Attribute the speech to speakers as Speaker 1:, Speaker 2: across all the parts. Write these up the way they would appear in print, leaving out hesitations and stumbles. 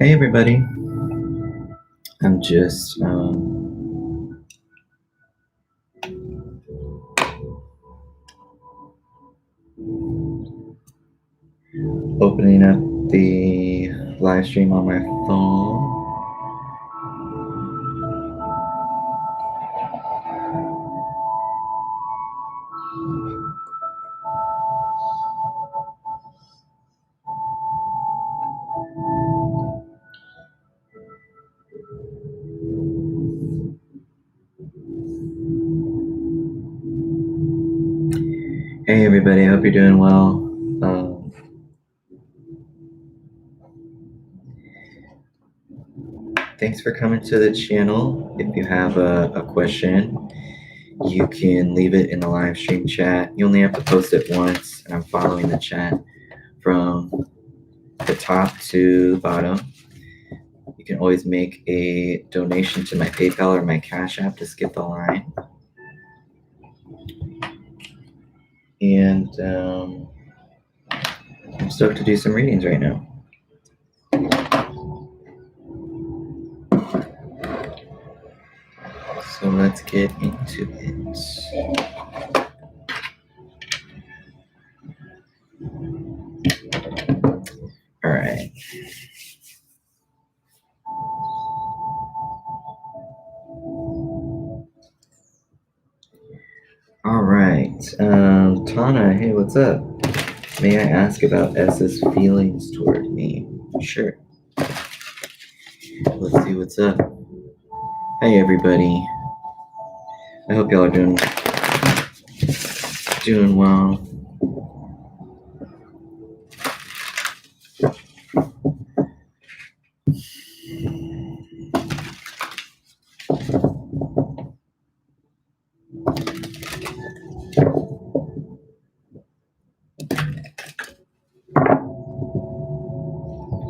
Speaker 1: Hey everybody, I'm just opening up the live stream on my phone. Hey everybody, I hope you're doing well. Thanks for coming to the channel. If you have a question, you can leave it in the live stream chat. You only have to post it once, and I'm following the chat from the top to bottom. You can always make a donation to my PayPal or my Cash App to skip the line. And I'm stoked to do some readings right now. So let's get into it. All right. All right. Tana, hey, what's up? May I ask about S's feelings toward me? Sure. Let's see what's up. Hey, everybody. I hope y'all are doing well.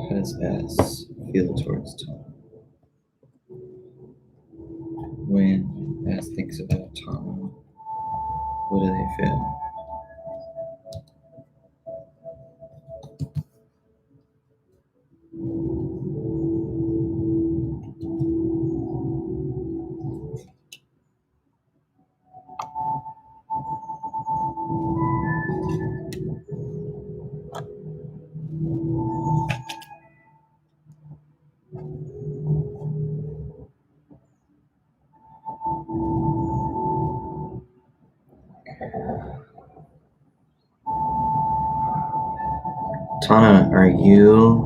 Speaker 1: How does S feel towards Tana? When S thinks about Tana, what do they feel? Tana, are you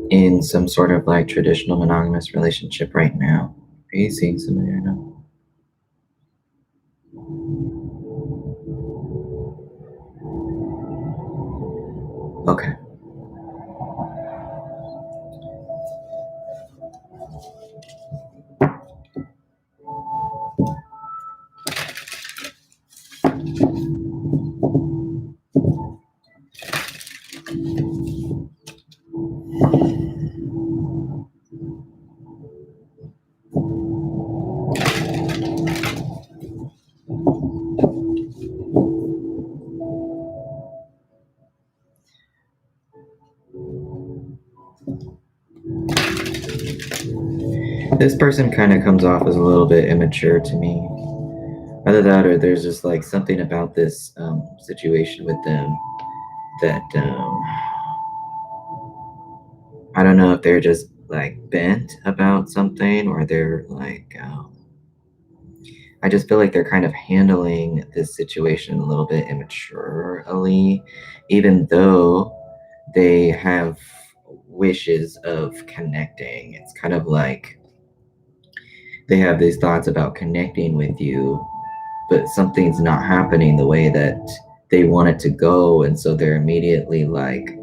Speaker 1: in some sort of like traditional monogamous relationship right now? Are you seeing somebody right now? Okay. This person kind of comes off as a little bit immature to me. Either that or there's just like something about this situation with them that I don't know if they're just like bent about something or they're like I just feel like they're kind of handling this situation a little bit immaturely, even though they have wishes of connecting. It's kind of like they have these thoughts about connecting with you, but something's not happening the way that they want it to go. And so they're immediately like,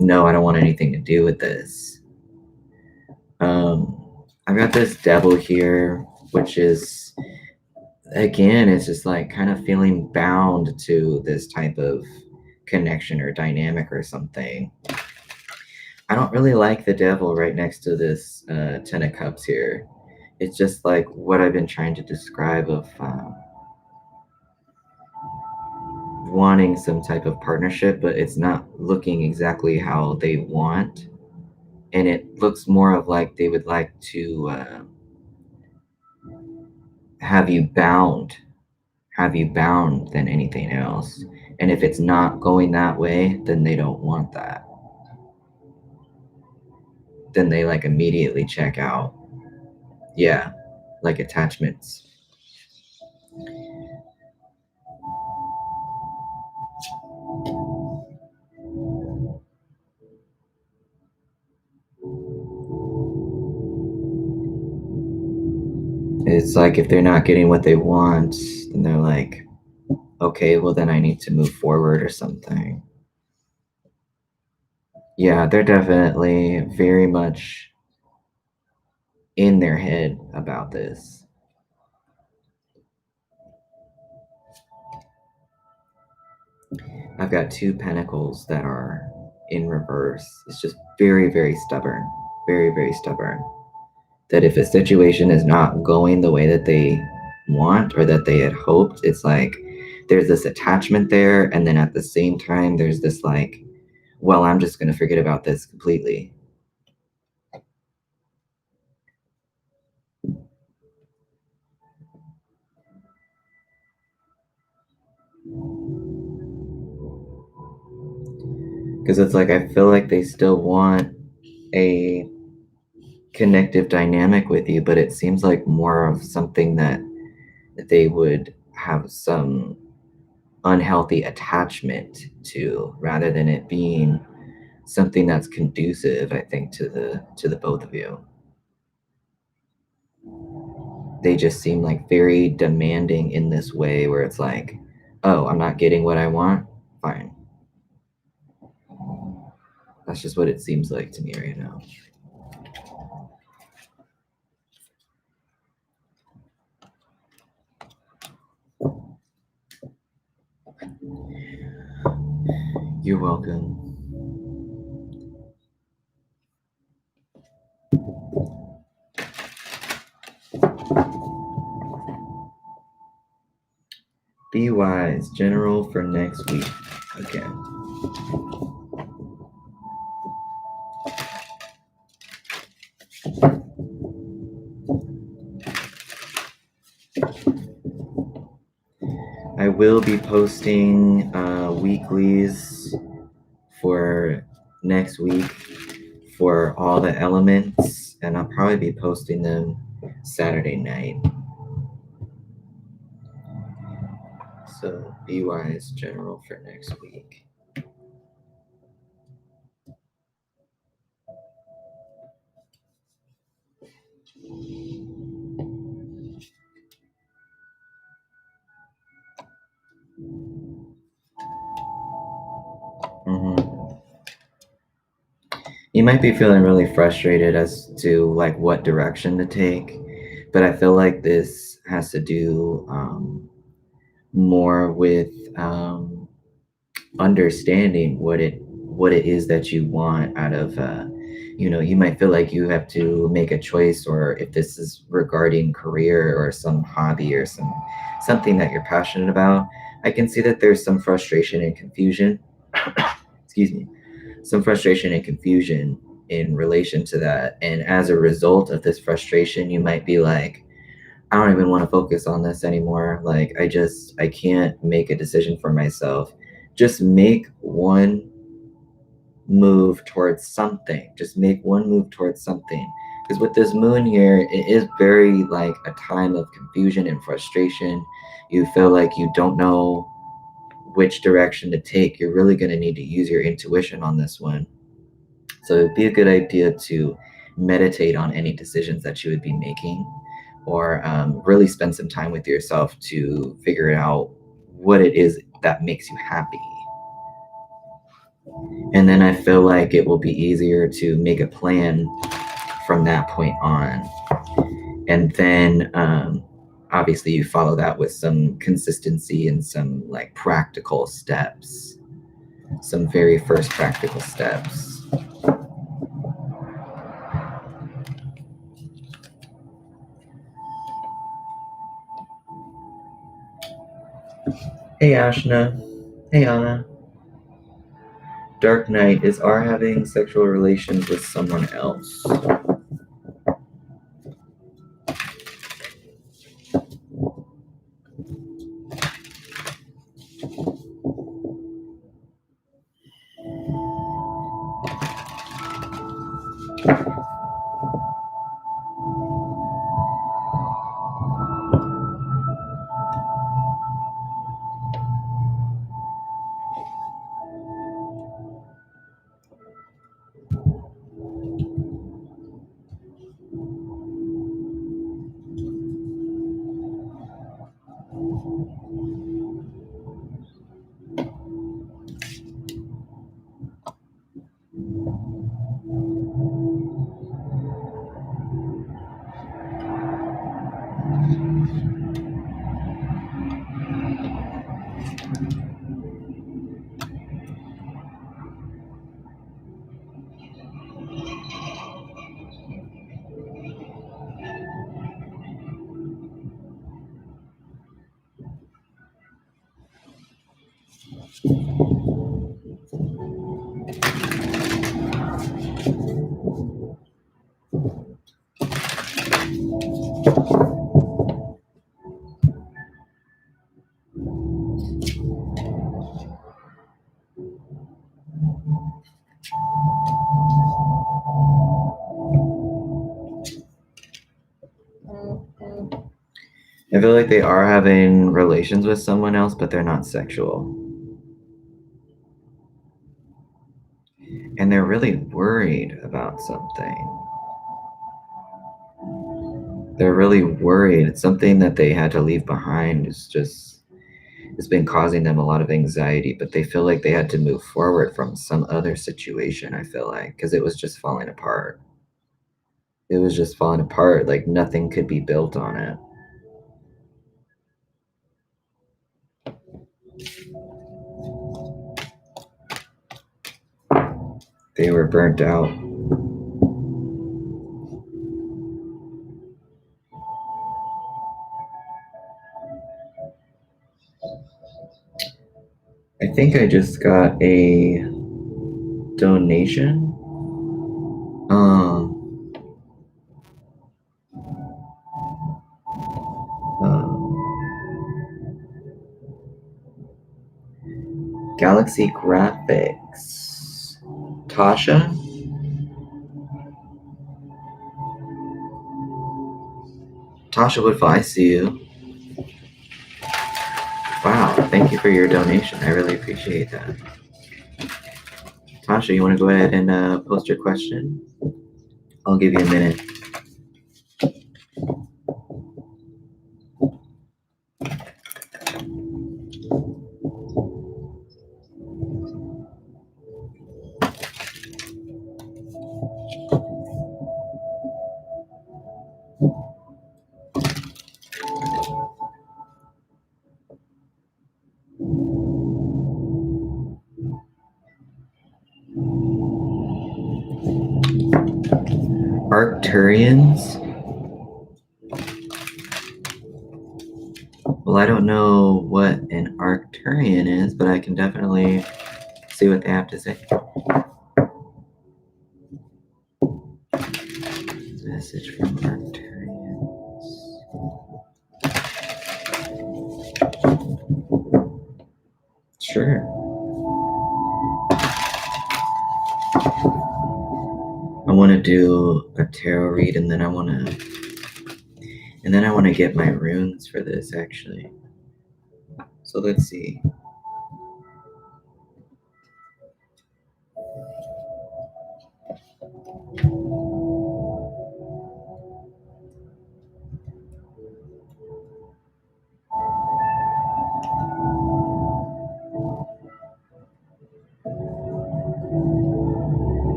Speaker 1: no, I don't want anything to do with this. I've got this devil here, which is, again, it's just like kind of feeling bound to this type of connection or dynamic or something. I don't really like the devil right next to this 10 of cups here. It's just like what I've been trying to describe of wanting some type of partnership, but it's not looking exactly how they want. And it looks more of like they would like to have you bound, than anything else. And if it's not going that way, then they don't want that. Then they like immediately check out. Yeah, like attachments. It's like if they're not getting what they want, then they're like, okay, well, then I need to move forward or something. Yeah, they're definitely very much in their head about this. I've got 2 pentacles that are in reverse. It's just very, very stubborn. Very, very stubborn. That if a situation is not going the way that they want or that they had hoped, it's like there's this attachment there. And then at the same time, there's this like, well, I'm just going to forget about this completely. Because it's like, I feel like they still want a connective dynamic with you, but it seems like more of something that they would have some unhealthy attachment to, rather than it being something that's conducive, I think, to the both of you. They just seem like very demanding in this way where it's like, oh, I'm not getting what I want, fine. That's just what it seems like to me right now. You're welcome. Be wise, general for next week. Okay. I will be posting weeklies for next week for all the elements, and I'll probably be posting them Saturday night. So be wise, general for next week. You might be feeling really frustrated as to like what direction to take, but I feel like this has to do more with understanding what it is that you want out of you might feel like you have to make a choice, or if this is regarding career or some hobby or something that you're passionate about. I can see that there's some frustration and confusion. Excuse me. Some frustration and confusion in relation to that, and as a result of this frustration, you might be like, I don't even want to focus on this anymore. Like, I can't make a decision for myself. Just make one move towards something. Just make one move towards something. Because with this moon here, it is very like a time of confusion and frustration. You feel like you don't know which direction to take. You're really going to need to use your intuition on this one. So it'd be a good idea to meditate on any decisions that you would be making, or really spend some time with yourself to figure out what it is that makes you happy. And then I feel like it will be easier to make a plan from that point on. And then obviously you follow that with some consistency and some like practical steps, some very first practical steps. Hey Ashna. Hey Anna. Dark Knight, is R having sexual relations with someone else? I feel like they are having relations with someone else, but they're not sexual. And they're really worried about something. They're really worried. It's something that they had to leave behind. It's been causing them a lot of anxiety, but they feel like they had to move forward from some other situation, I feel like, because it was just falling apart. It was just falling apart, like nothing could be built on it. They were burnt out. I think I just got a donation. Um, Galaxy Graphics. Tasha? Tasha Woodfall, I see you. Wow, thank you for your donation. I really appreciate that. Tasha, you want to go ahead and post your question? I'll give you a minute. Arcturians? Well, I don't know what an Arcturian is, but I can definitely see what they have to say. Message from Arcturians. Sure. I want to do a tarot read, and then I want to get my runes for this actually. So let's see.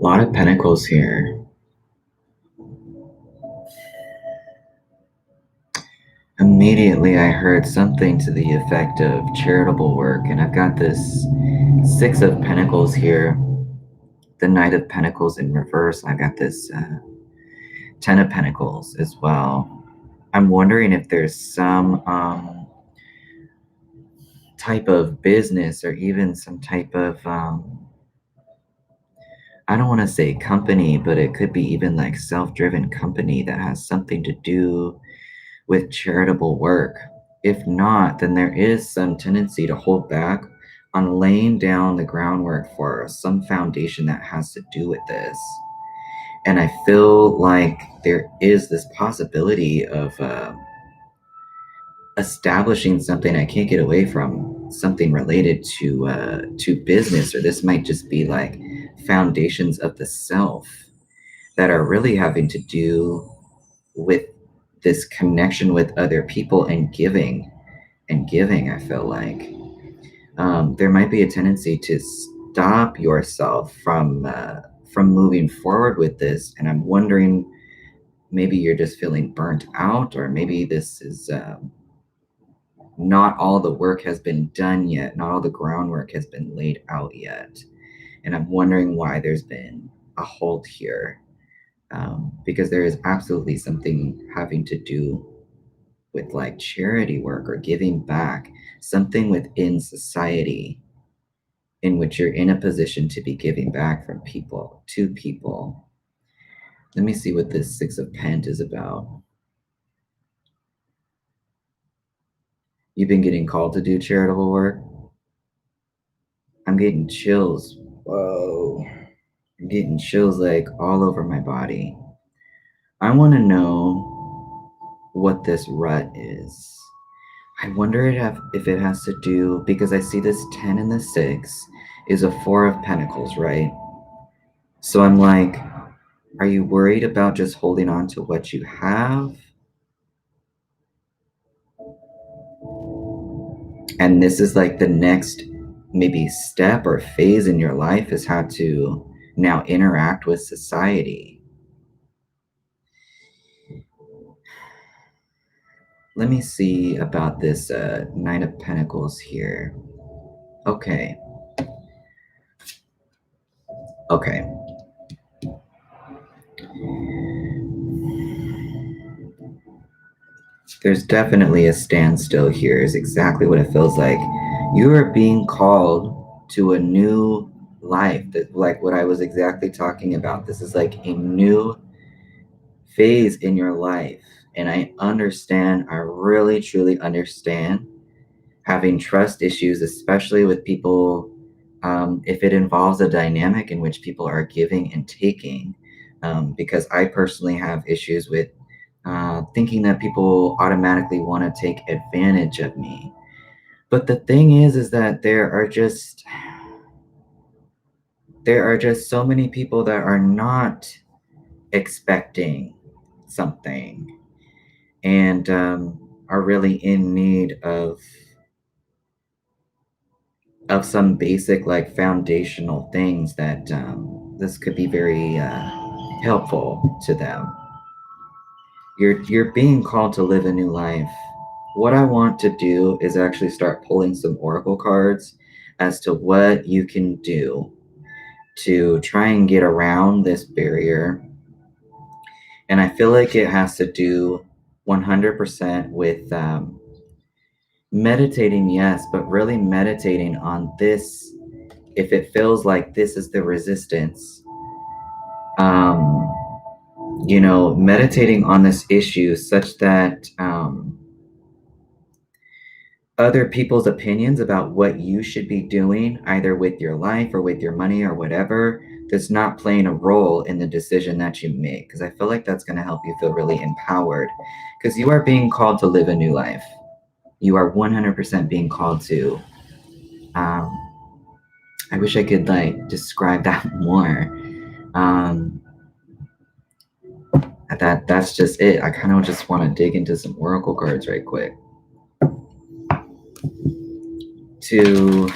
Speaker 1: A lot of pentacles here. Immediately I heard something to the effect of charitable work, and I've got this Six of Pentacles here, the Knight of Pentacles in reverse. I've got this Ten of Pentacles as well. I'm wondering if there's some type of business or even some type of I don't want to say company, but it could be even like self-driven company that has something to do with charitable work. If not, then there is some tendency to hold back on laying down the groundwork for some foundation that has to do with this. And I feel like there is this possibility of establishing something I can't get away from, something related to business, or this might just be like foundations of the self that are really having to do with this connection with other people and giving. I feel like there might be a tendency to stop yourself from moving forward with this, and I'm wondering, maybe you're just feeling burnt out, or maybe this is not all the work has been done yet, not all the groundwork has been laid out yet, and I'm wondering why there's been a halt here, because there is absolutely something having to do with like charity work or giving back, something within society in which you're in a position to be giving back from people to people. Let me see what this Six of Pent is about. You've been getting called to do charitable work? I'm getting chills. Whoa. I'm getting chills like all over my body. I want to know what this rut is. I wonder if it has to do, because I see this 10 and the 6 is a 4 of Pentacles, right? So I'm like, are you worried about just holding on to what you have? And this is like the next maybe step or phase in your life, is how to now interact with society. Let me see about this Nine of Pentacles here. Okay. There's definitely a standstill here, is exactly what it feels like. You are being called to a new life, that like what I was exactly talking about. This is like a new phase in your life. And I understand, I really truly understand having trust issues, especially with people, if it involves a dynamic in which people are giving and taking, because I personally have issues with thinking that people automatically want to take advantage of me. But the thing is that there are just so many people that are not expecting something, and are really in need of some basic, like, foundational things that this could be very helpful to them. You're being called to live a new life. What I want to do is actually start pulling some oracle cards as to what you can do to try and get around this barrier. And I feel like it has to do 100% with meditating, yes, but really meditating on this. If it feels like this is the resistance, meditating on this issue such that other people's opinions about what you should be doing, either with your life or with your money or whatever, that's not playing a role in the decision that you make. Because I feel like that's going to help you feel really empowered, because you are being called to live a new life. You are 100% being called to. I wish I could like describe that more. That's just it. I kind of just want to dig into some oracle cards right quick to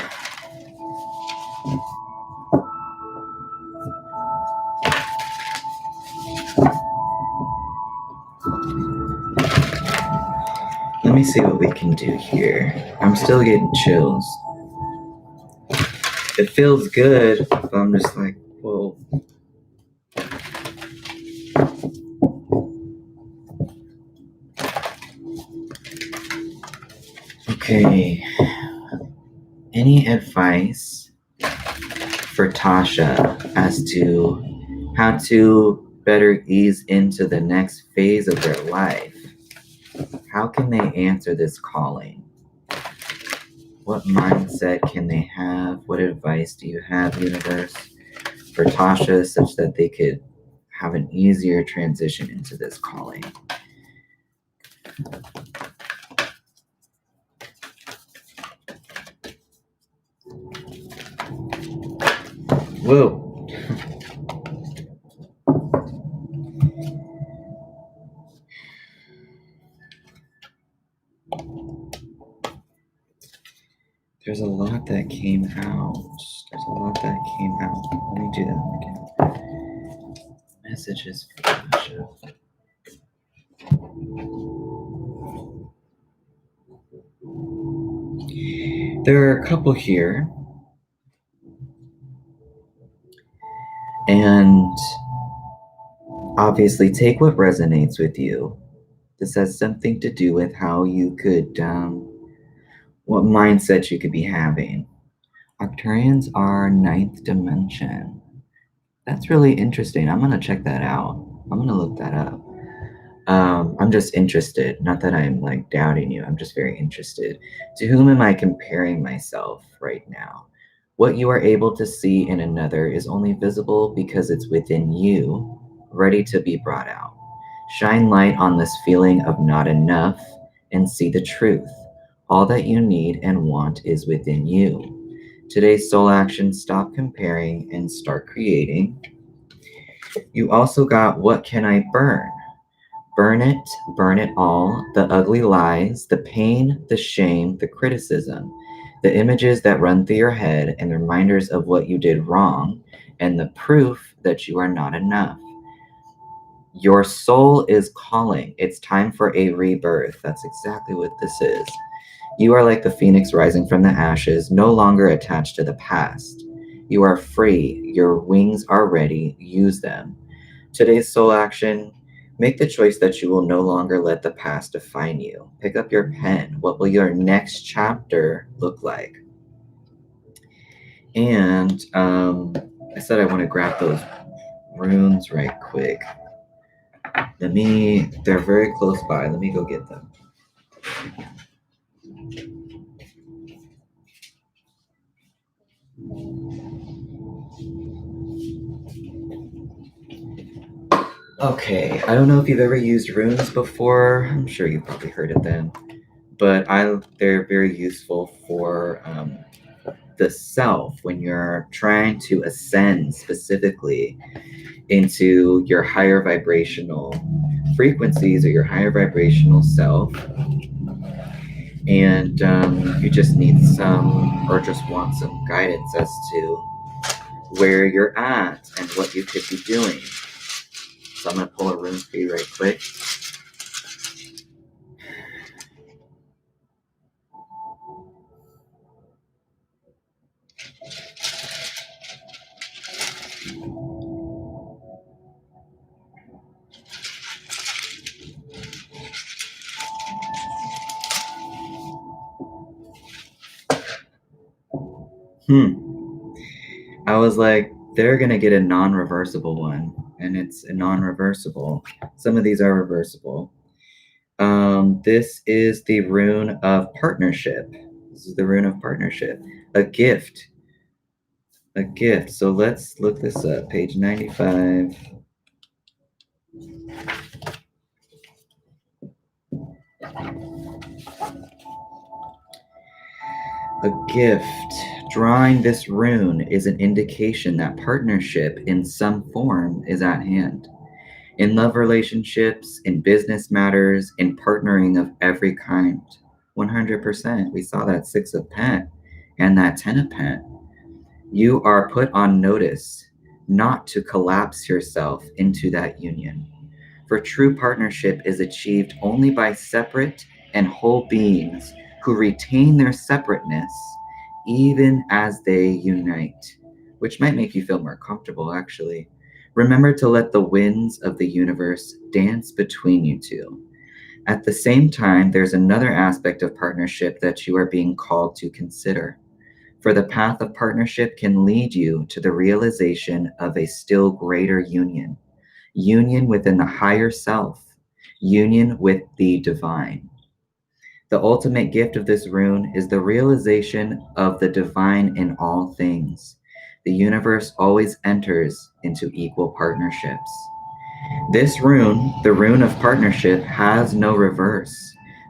Speaker 1: me see what we can do here. I'm still getting chills. It feels good, but I'm just like, whoa. Okay. Any advice for Tasha as to how to better ease into the next phase of their life? How can they answer this calling? What mindset can they have? What advice do you have, universe, for Tasha such that they could have an easier transition into this calling? Whoa. There's a lot that came out. Let me do that again. Messages for Tasha. There are a couple here. And obviously take what resonates with you. This has something to do with how you could, what mindset you could be having. Octarians are ninth dimension. That's really interesting. I'm going to check that out. I'm going to look that up. I'm just interested. Not that I'm like doubting you. I'm just very interested. To whom am I comparing myself right now? What you are able to see in another is only visible because it's within you, ready to be brought out. Shine light on this feeling of not enough and see the truth. All that you need and want is within you. Today's soul action: stop comparing and start creating. You also got what can I burn? Burn it all, the ugly lies, the pain, the shame, the criticism, the images that run through your head and the reminders of what you did wrong, and the proof that you are not enough. Your soul is calling. It's time for a rebirth. That's exactly what this is. You are like the phoenix rising from the ashes, no longer attached to the past. You are free. Your wings are ready. Use them. Today's soul action: make the choice that you will no longer let the past define you. Pick up your pen. What will your next chapter look like? And I said I want to grab those runes right quick. They're very close by. Let me go get them. Okay, I don't know if you've ever used runes before. I'm sure you've probably heard of them, but they're very useful for the self when you're trying to ascend specifically into your higher vibrational frequencies or your higher vibrational self. And you just need some, or just want some guidance as to where you're at and what you could be doing. So I'm going to pull a rune for you right quick. I was like, they're going to get a non-reversible one, and it's a non-reversible. Some of these are reversible. This is the rune of partnership. This is the rune of partnership. A gift. A gift. So let's look this up. Page 95. A gift. Drawing this rune is an indication that partnership in some form is at hand. In love relationships, in business matters, in partnering of every kind. 100%. We saw that 6 of Pen and that 10 of Pen. You are put on notice not to collapse yourself into that union. For true partnership is achieved only by separate and whole beings who retain their separateness even as they unite, which might make you feel more comfortable, actually. Remember to let the winds of the universe dance between you two. At the same time, there's another aspect of partnership that you are being called to consider. For the path of partnership can lead you to the realization of a still greater union, union within the higher self, union with the divine. The ultimate gift of this rune is the realization of the divine in all things. The universe always enters into equal partnerships. This rune, the rune of partnership, has no reverse,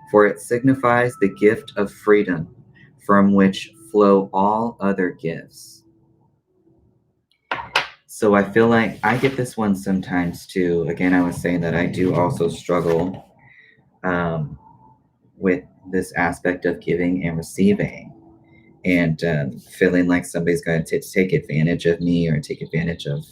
Speaker 1: for it signifies the gift of freedom from which flow all other gifts. So I feel like I get this one sometimes too. Again, I was saying that I do also struggle with this aspect of giving and receiving, and feeling like somebody's going to take advantage of me or take advantage of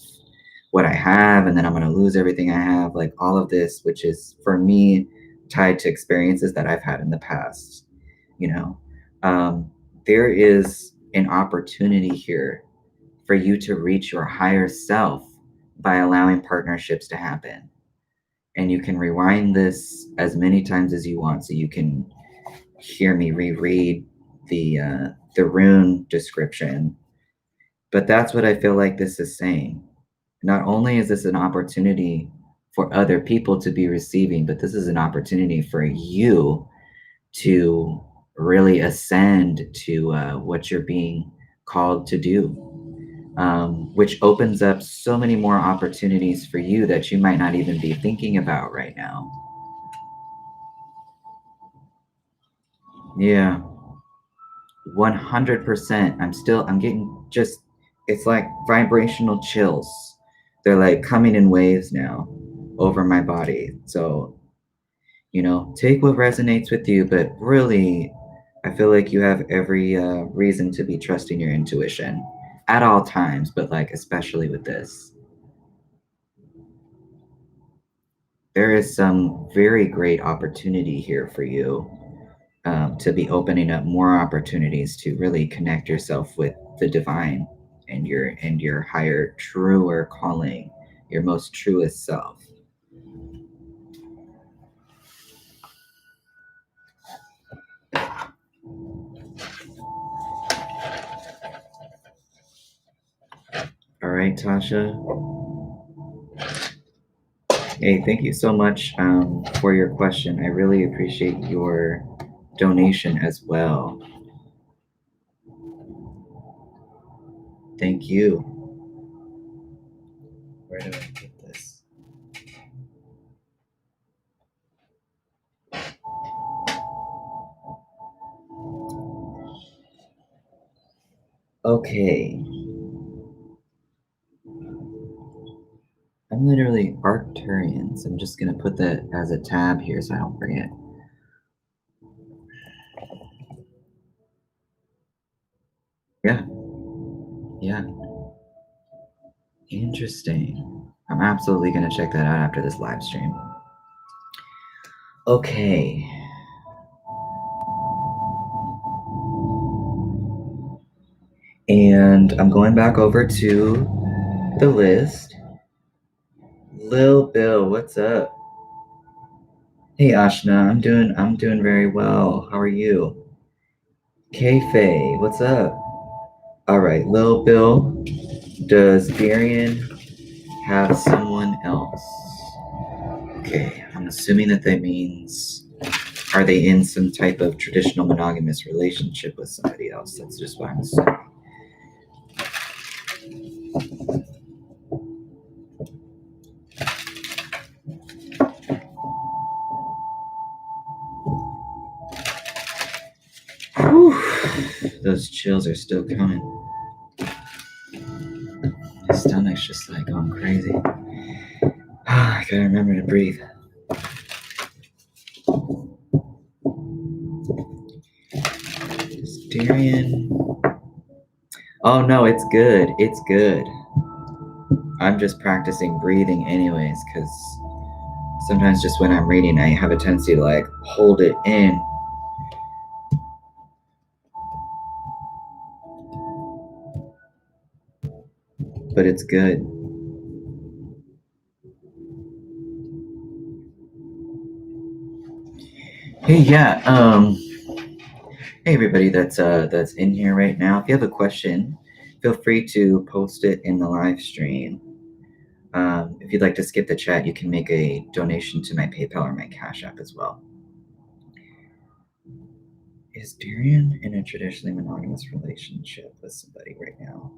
Speaker 1: what I have, and then I'm going to lose everything I have. Like all of this, which is for me tied to experiences that I've had in the past. You know, there is an opportunity here for you to reach your higher self by allowing partnerships to happen. And you can rewind this as many times as you want, so you can hear me reread the rune description. But that's what I feel like this is saying. Not only is this an opportunity for other people to be receiving, but this is an opportunity for you to really ascend to what you're being called to do, which opens up so many more opportunities for you that you might not even be thinking about right now. Yeah, 100%. I'm getting just, it's like vibrational chills. They're like coming in waves now over my body. So, take what resonates with you, but really, I feel like you have every reason to be trusting your intuition at all times, but like especially with this. There is some very great opportunity here for you, to be opening up more opportunities to really connect yourself with the divine and your higher, truer calling, your most truest self. All right, Tasha. Hey, thank you so much for your question. I really appreciate your donation as well. Thank you. Where do I put this? Okay. I'm literally Arcturian, so I'm just going to put that as a tab here so I don't forget. Yeah. Yeah. Interesting. I'm absolutely going to check that out after this live stream. Okay. And I'm going back over to the list. Lil Bill, what's up? Hey Ashna, I'm doing very well. How are you? K-Faye, what's up? All right, Lil Bill, does Darian have someone else? Okay, I'm assuming that means, are they in some type of traditional monogamous relationship with somebody else? That's just what I'm assuming. Whew, those chills are still coming. My stomach's just like going crazy. I gotta remember to breathe. Is Darian? Oh no, it's good. It's good. I'm just practicing breathing anyways, because Sometimes just when I'm reading, I have a tendency to like hold it in. But it's good. Hey, yeah. Hey everybody that's in here right now. If you have a question, feel free to post it in the live stream. If you'd like to skip the chat, you can make a donation to my PayPal or my Cash App as well. Is Darian in a traditionally monogamous relationship with somebody right now?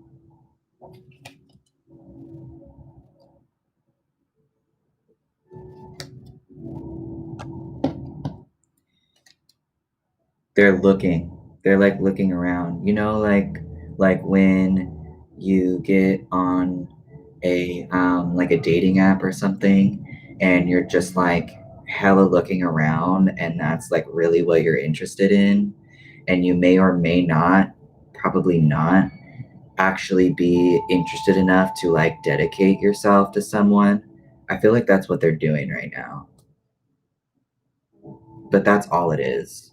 Speaker 1: They're looking. They're like looking around. You know, like when you get on a like a dating app or something, and you're just like hella looking around, and that's like really what you're interested in, and you may or may not, probably not, actually be interested enough to like dedicate yourself to someone. I feel like that's what they're doing right now. But that's all it is.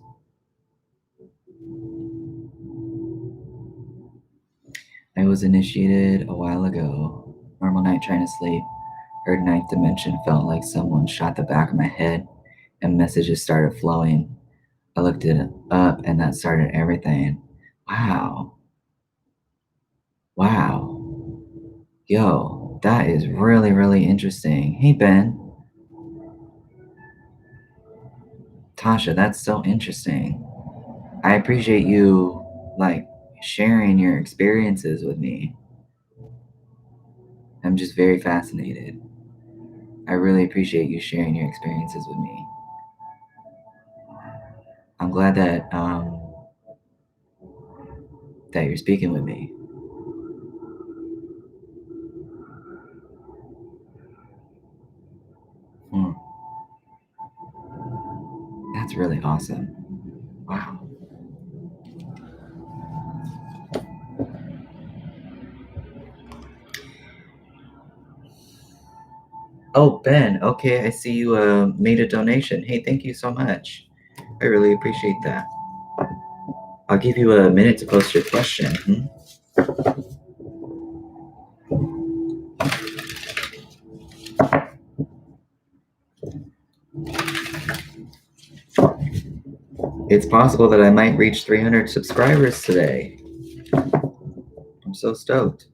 Speaker 1: I was initiated a while ago. Normal night trying to sleep. Heard ninth dimension, felt like someone shot the back of my head and messages started flowing. I looked it up and that started everything. Wow. Wow. Yo, that is really, really interesting. Hey, Ben. Tasha, that's so interesting. I appreciate you, like, sharing your experiences with me. I'm just very fascinated. I really appreciate you sharing your experiences with me. I'm glad that that you're speaking with me. Hmm. That's really awesome. Wow. Oh, Ben. Okay, I see you made a donation. Hey, thank you so much. I really appreciate that. I'll give you a minute to post your question. It's possible that I might reach 300 subscribers today. I'm so stoked.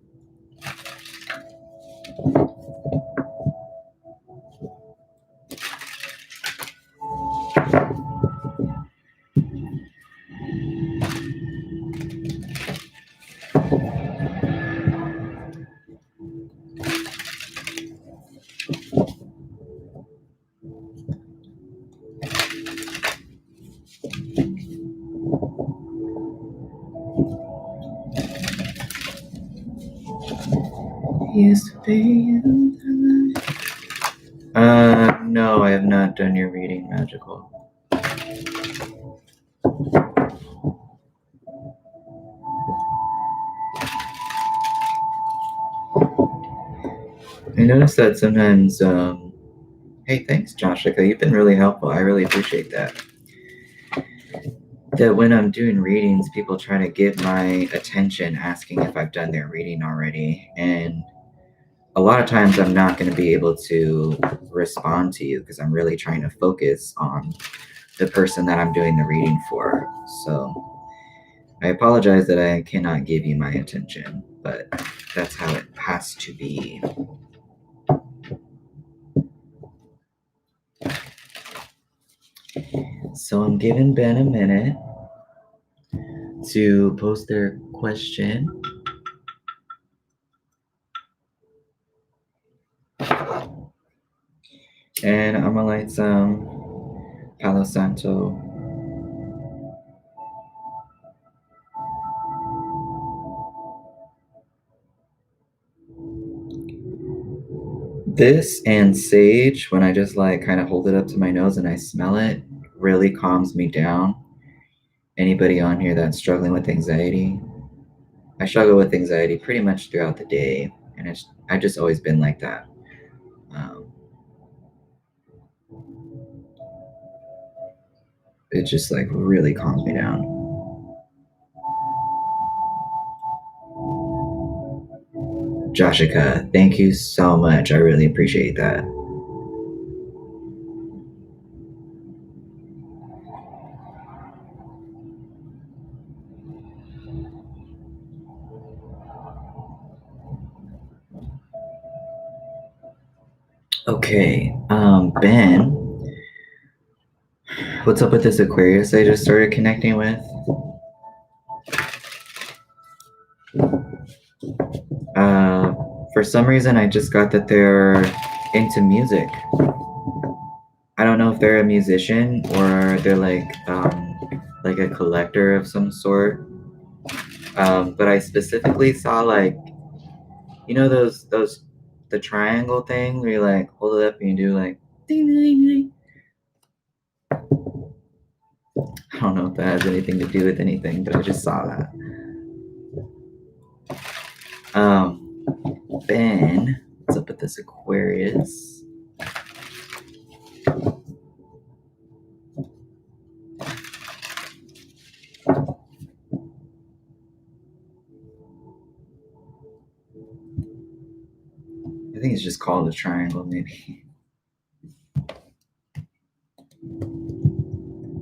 Speaker 1: Used to be you. No, I have not done your reading, Magical. I noticed that sometimes, hey, thanks, Joshika. You've been really helpful. I really appreciate that. That when I'm doing readings, people try to get my attention asking if I've done their reading already. And a lot of times I'm not going to be able to respond to you because I'm really trying to focus on the person that I'm doing the reading for. So I apologize that I cannot give you my attention, but that's how it has to be. So I'm giving Ben a minute to post their question. And I'm gonna light some Palo Santo. This and sage, when I just like kind of hold it up to my nose and I smell it, really calms me down. Anybody on here that's struggling with anxiety? I struggle with anxiety pretty much throughout the day, and I've just always been like that. Um, it just like really calms me down. Joshika, thank you so much. I really appreciate that. Okay, Ben, what's up with this Aquarius I just started connecting with? For some reason, I just got that they're into music. I don't know if they're a musician or they're like a collector of some sort. But I specifically saw like, you know, those the triangle thing where you like hold it up and you do like ding ding ding. I don't know if that has anything to do with anything, but I just saw that. Ben, what's up with this Aquarius? I think it's just called a triangle, maybe.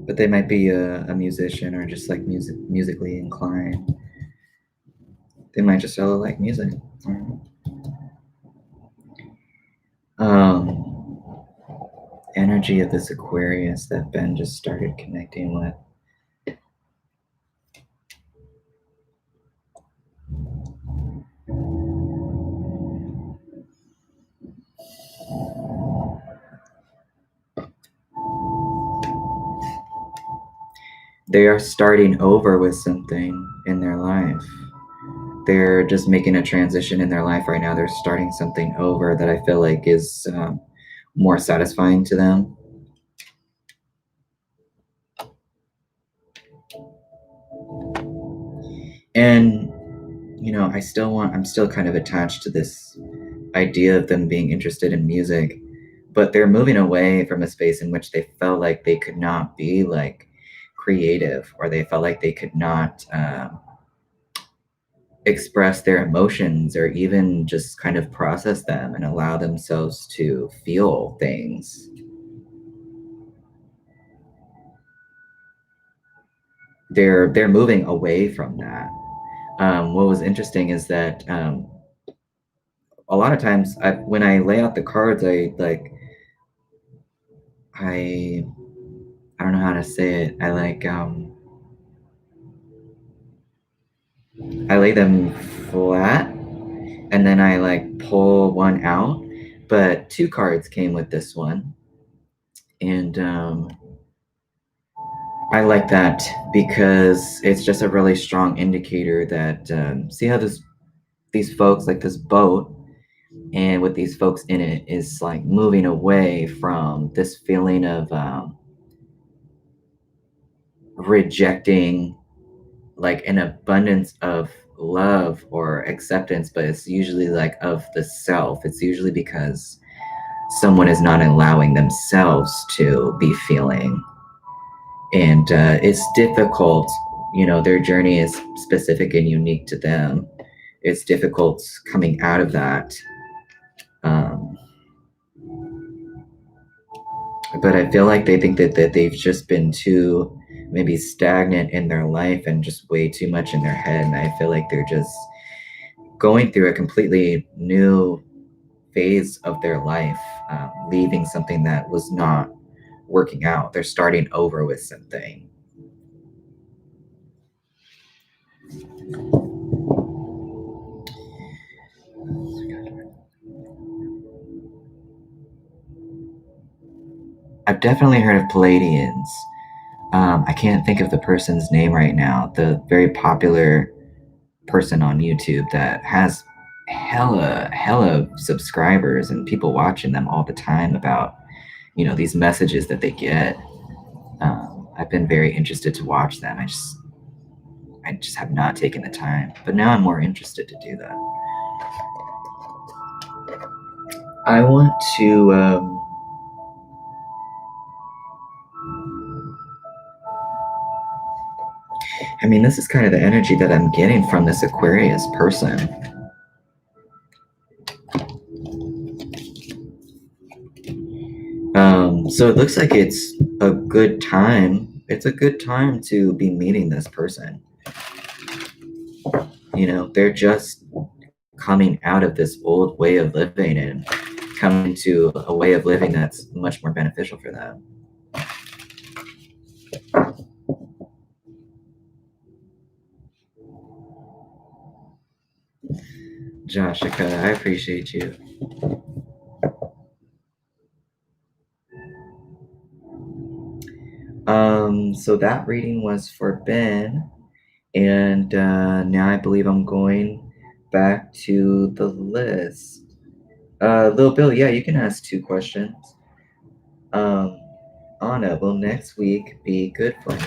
Speaker 1: But they might be a musician or just like musically inclined. They might just really like music. Energy of this Aquarius that Ben just started connecting with. They are starting over with something in their life. They're just making a transition in their life right now. They're starting something over that I feel like is more satisfying to them. And, you know, I'm still kind of attached to this idea of them being interested in music, but they're moving away from a space in which they felt like they could not be like creative, or they felt like they could not express their emotions or even just kind of process them and allow themselves to feel things. They're moving away from that. What was interesting is that a lot of times when I lay out the cards, I I don't know how to say it. I lay them flat and then I like pull one out. But two cards came with this one, and I like that because it's just a really strong indicator that see how these folks like this boat, and with these folks in it is like moving away from this feeling of rejecting like an abundance of love or acceptance, but it's usually like of the self. It's usually because someone is not allowing themselves to be feeling, and it's difficult. You know, their journey is specific and unique to them. It's difficult coming out of that, um, but I feel like they think that they've just been too maybe stagnant in their life and just way too much in their head, and I feel like they're just going through a completely new phase of their life, leaving something that was not working out. They're starting over with something. I've definitely heard of Palladians. I can't think of the person's name right now. The very popular person on YouTube that has hella subscribers and people watching them all the time about, you know, these messages that they get. I've been very interested to watch them. I just have not taken the time, but now I'm more interested to do that. I want to mean, this is kind of the energy that I'm getting from this Aquarius person. So it looks like it's a good time. It's a good time to be meeting this person. You know, they're just coming out of this old way of living and coming to a way of living that's much more beneficial for them. Joshika, I appreciate you. So that reading was for Ben, and now I believe I'm going back to the list. Lil Bill, yeah, you can ask 2 questions. Anna, will next week be good for me?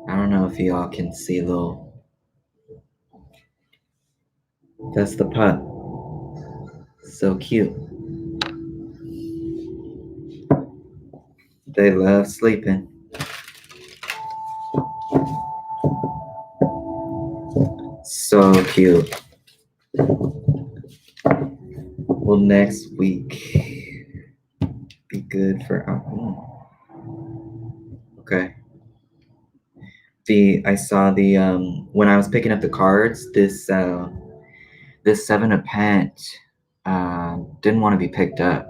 Speaker 1: I don't know if y'all can see Lil. That's the pup. So cute. They love sleeping. So cute. Will next week be good for okay. I saw the when I was picking up the cards, this 7 of Pent didn't want to be picked up.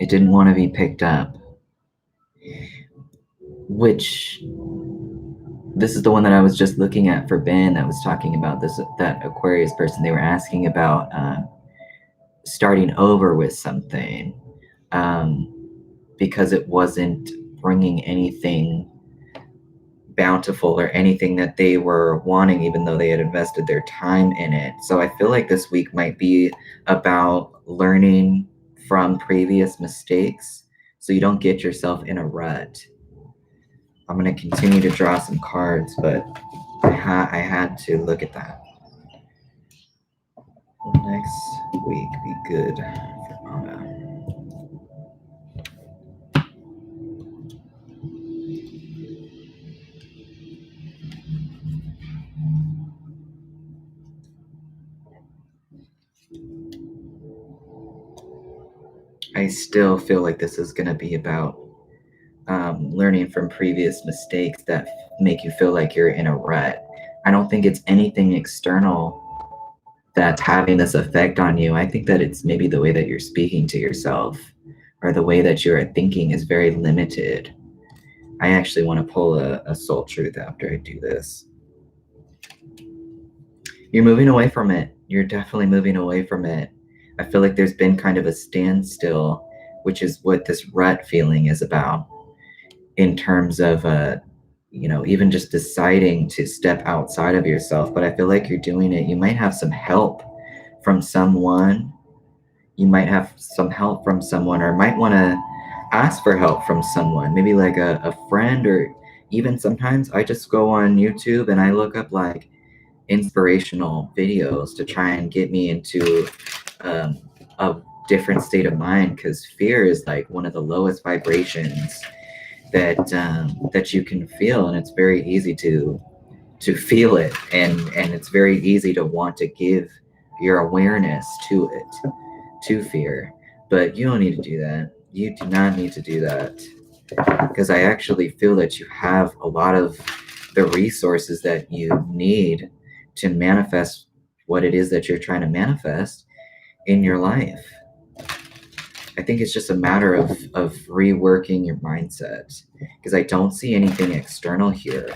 Speaker 1: It didn't want to be picked up. Which this is the one that I was just looking at for Ben that was talking about that Aquarius person. They were asking about starting over with something because it wasn't bringing anything bountiful or anything that they were wanting, even though they had invested their time in it. So I feel like this week might be about learning from previous mistakes so you don't get yourself in a rut. I'm going to continue to draw some cards, but I had to look at that. Will next week be good for Anna? I still feel like this is going to be about learning from previous mistakes that make you feel like you're in a rut. I don't think it's anything external that's having this effect on you. I think that it's maybe the way that you're speaking to yourself or the way that you're thinking is very limited. I actually want to pull a soul truth after I do this. You're moving away from it. You're definitely moving away from it. I feel like there's been kind of a standstill, which is what this rut feeling is about in terms of even just deciding to step outside of yourself. But I feel like you're doing it. You might have some help from someone. You might have some help from someone, or might want to ask for help from someone, maybe like a friend, or even sometimes I just go on YouTube and I look up like inspirational videos to try and get me into a different state of mind, because fear is like one of the lowest vibrations that you can feel, and it's very easy to feel it, and it's very easy to want to give your awareness to it, to fear. But you don't need to do that. You do not need to do that, because I actually feel that you have a lot of the resources that you need to manifest what it is that you're trying to manifest in your life. I think it's just a matter of reworking your mindset, because I don't see anything external here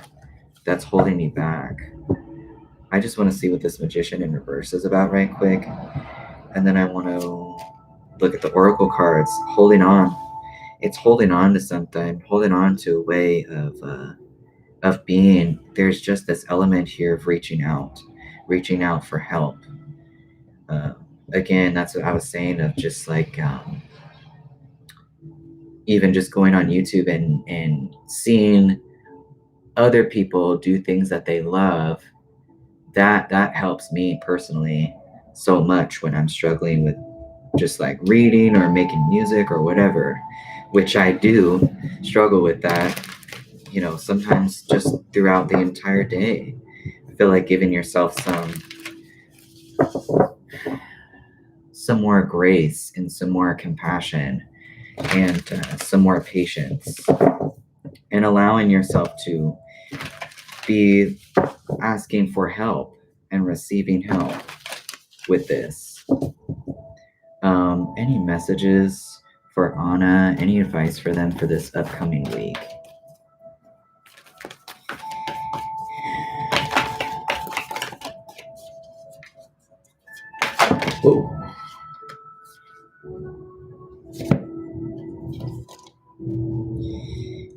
Speaker 1: that's holding me back. I just want to see what this Magician in reverse is about right quick. And then I want to look at the Oracle cards. Holding on. It's holding on to something, holding on to a way of being. There's just this element here of reaching out for help. Again, that's what I was saying, of just like even just going on YouTube and seeing other people do things that they love, that helps me personally so much when I'm struggling with just like reading or making music or whatever, which I do struggle with that, sometimes just throughout the entire day. I feel like giving yourself some more grace and some more compassion and some more patience, and allowing yourself to be asking for help and receiving help with this. Any messages for Anna? Any advice for them for this upcoming week? Whoa.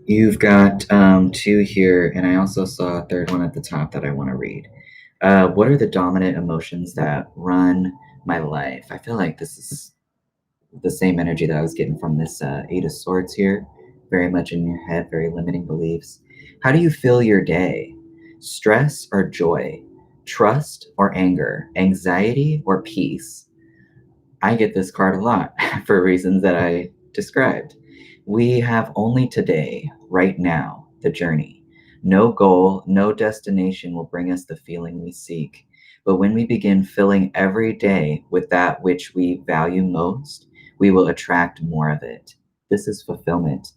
Speaker 1: You've got two here, and I also saw a third one at the top that I want to read. What are the dominant emotions that run my life? I feel like this is the same energy that I was getting from this Eight of Swords here. Very much in your head, very limiting beliefs. How do you feel your day? Stress or joy? Trust or anger? Anxiety or peace? I get this card a lot for reasons that I described. We have only today, right now, the journey. No goal, no destination will bring us the feeling we seek. But when we begin filling every day with that which we value most, we will attract more of it. This is fulfillment.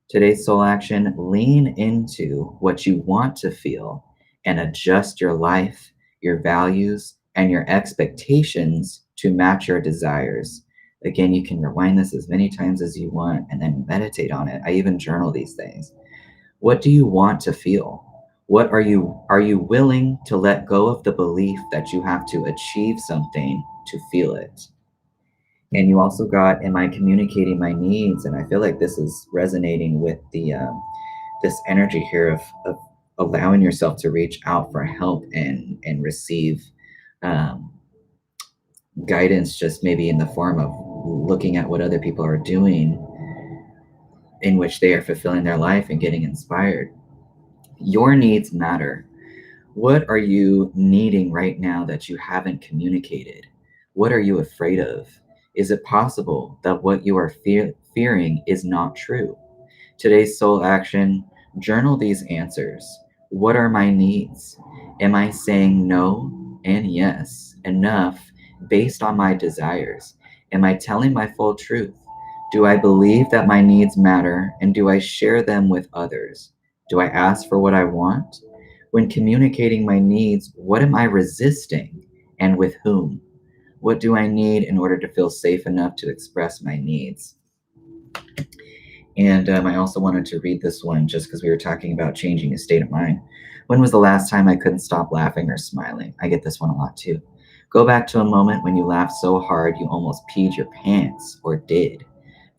Speaker 1: Today's soul action: lean into what you want to feel and adjust your life, your values, and your expectations to match your desires. Again, you can rewind this as many times as you want and then meditate on it. I even journal these things. What do you want to feel? What are you willing to let go of the belief that you have to achieve something to feel it? And you also got, am I communicating my needs? And I feel like this is resonating with the this energy here of allowing yourself to reach out for help and receive guidance, just maybe in the form of looking at what other people are doing in which they are fulfilling their life and getting inspired. Your needs matter. What are you needing right now that you haven't communicated? What are you afraid of? Is it possible that what you are fearing is not true? Today's soul action: journal these answers. What are my needs? Am I saying no and yes enough based on my desires? Am I telling my full truth? Do I believe that my needs matter, and do I share them with others? Do I ask for what I want? When communicating my needs, what am I resisting, and with whom? What do I need in order to feel safe enough to express my needs? And I also wanted to read this one just because we were talking about changing a state of mind. When was the last time I couldn't stop laughing or smiling? I get this one a lot too. Go back to a moment when you laughed so hard you almost peed your pants, or did.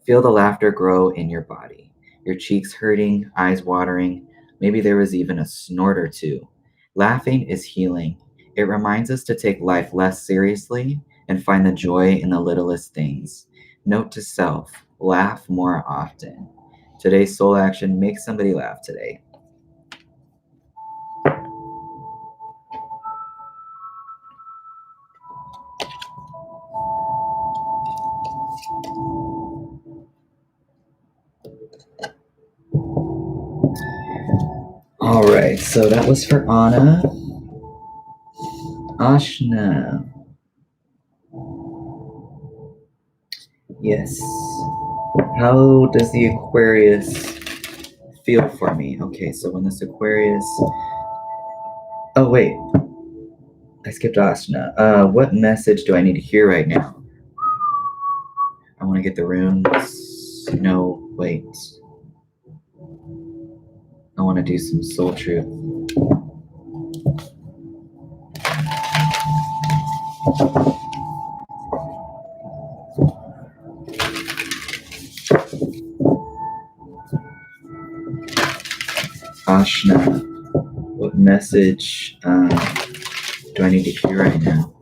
Speaker 1: Feel the laughter grow in your body. Your cheeks hurting, eyes watering. Maybe there was even a snort or two. Laughing is healing. It reminds us to take life less seriously and find the joy in the littlest things. Note to self: laugh more often. Today's soul action: make somebody laugh today. All right, so that was for Anna. Ashna. Yes. How does the Aquarius feel for me? Okay, so when this Aquarius... Oh, wait. I skipped Ashna. What message do I need to hear right now? I want to get the runes. No, wait. I want to do some soul truth. Ashna, what message do I need to hear right now?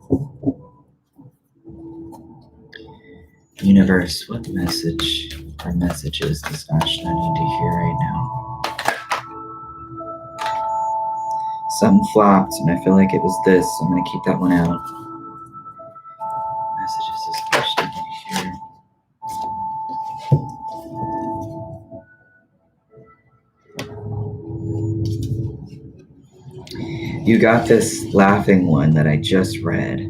Speaker 1: Universe, what message or messages does Ashna need to hear right now? Something flopped, and I feel like it was this. So I'm going to keep that one out. Messages does Ashna need to hear You got this laughing one that I just read.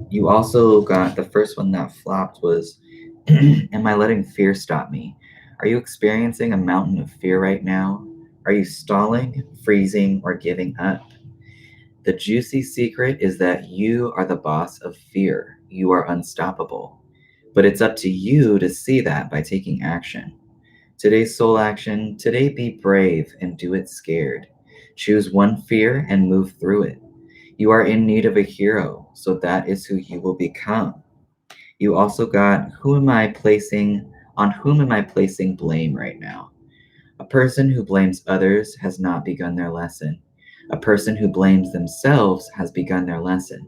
Speaker 1: You also got the first one that flopped was, am I letting fear stop me? Are you experiencing a mountain of fear right now? Are you stalling, freezing, or giving up? The juicy secret is that you are the boss of fear. You are unstoppable. But it's up to you to see that by taking action. Today's soul action, today be brave and do it scared. Choose one fear and move through it. You are in need of a hero, so that is who you will become. You also got on whom am I placing blame right now? A person who blames others has not begun their lesson. A person who blames themselves has begun their lesson.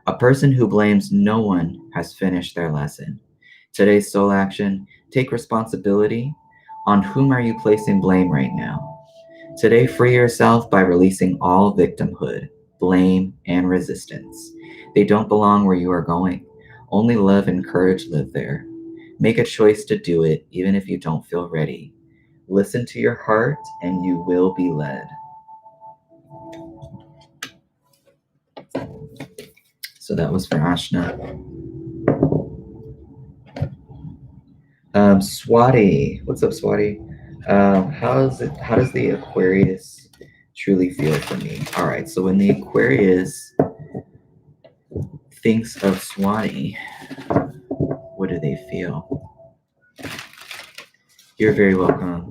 Speaker 1: A person who blames no one has finished their lesson. Today's soul action, take responsibility. On whom are you placing blame right now? Today, free yourself by releasing all victimhood, blame, and resistance. They don't belong where you are going. Only love and courage live there. Make a choice to do it, even if you don't feel ready. Listen to your heart, and you will be led. So that was for Ashna. Swati, what's up, Swati? How does the Aquarius truly feel for me? All right, so when the Aquarius thinks of Swati, what do they feel? You're very welcome.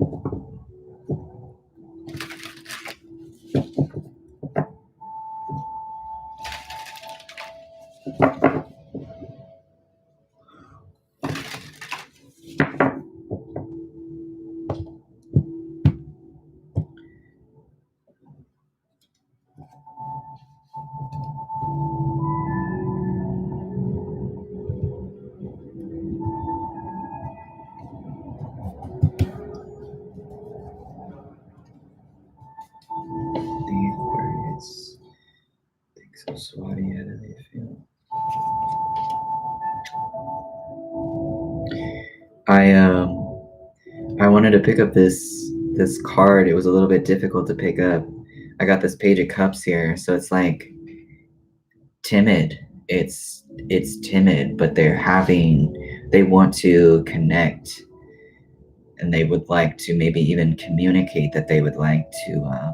Speaker 1: The Aquarius thinks of Swati, how do they feel? I wanted to pick up this card. It was a little bit difficult to pick up. I got this Page of Cups here, so it's like timid. It's timid, but they want to connect, and they would like to maybe even communicate that they would like to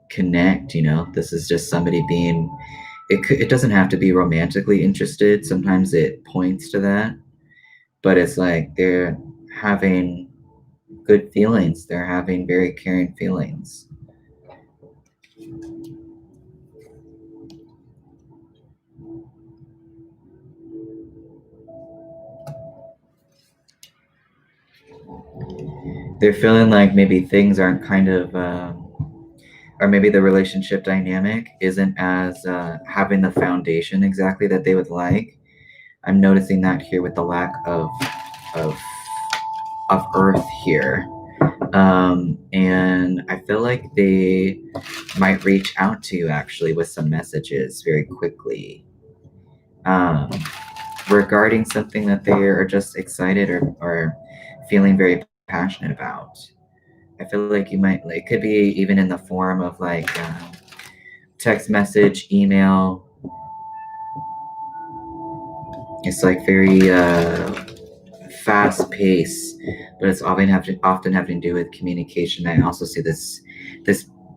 Speaker 1: connect. This is just somebody being. It doesn't have to be romantically interested. Sometimes it points to that, but it's like they're having good feelings. They're having very caring feelings. They're feeling like maybe things aren't kind of, or maybe the relationship dynamic isn't as having the foundation exactly that they would like. I'm noticing that here with the lack of earth here. And I feel like they might reach out to you actually with some messages very quickly regarding something that they are just excited or feeling very passionate about. I feel like you might, like, it could be even in the form of like text message, email. It's like very fast pace, but it's often having to do with communication. I also see this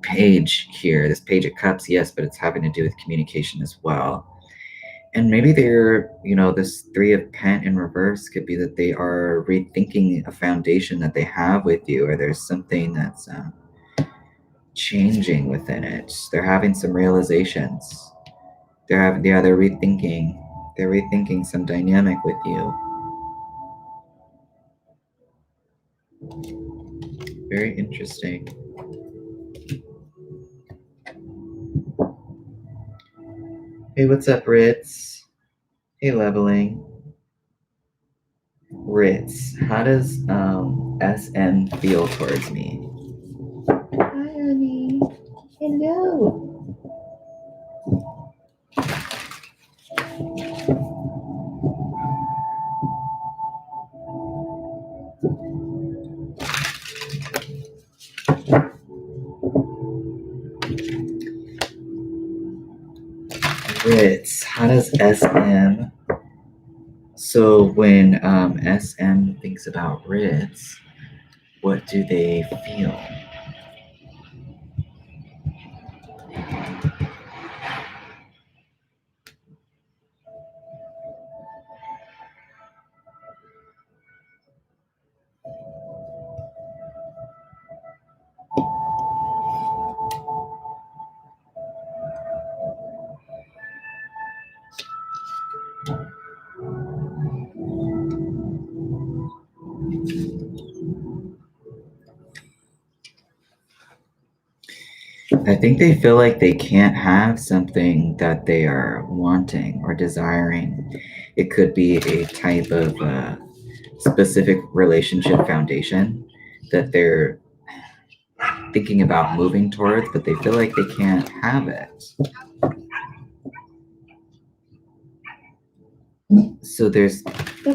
Speaker 1: page here, this Page of Cups, yes, but it's having to do with communication as well. And maybe this Three of Pent in reverse could be that they are rethinking a foundation that they have with you, or there's something that's changing within it. They're having some realizations. They're rethinking. They're rethinking some dynamic with you. Very interesting. Hey, what's up, Ritz? Hey, Leveling. Ritz, how does SM feel towards me? Hi, honey. Hello. Ritz. How does SM? So when SM thinks about Ritz, what do they feel? I think they feel like they can't have something that they are wanting or desiring. It could be a type of specific relationship foundation that they're thinking about moving towards, but they feel like they can't have it. So that's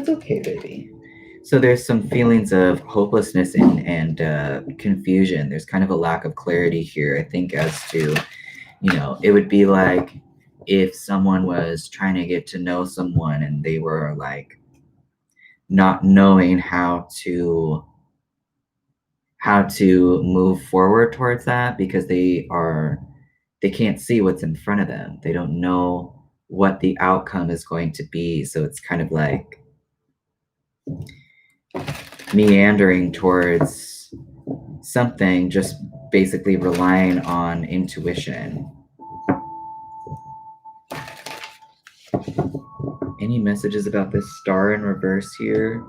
Speaker 1: okay, baby. So there's some feelings of hopelessness and confusion. There's kind of a lack of clarity here, I think, as to, it would be like if someone was trying to get to know someone and they were like not knowing how to move forward towards that because they can't see what's in front of them. They don't know what the outcome is going to be. So it's kind of like meandering towards something, just basically relying on intuition. Any messages about this star in reverse here?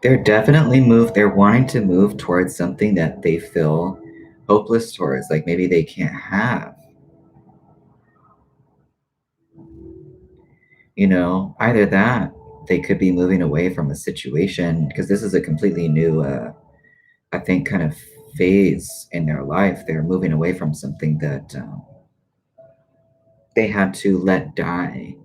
Speaker 1: They're wanting to move towards something that they feel hopeless towards, like maybe they can't have. Either that, they could be moving away from a situation because this is a completely new, I think, kind of phase in their life. They're moving away from something that they had to let die.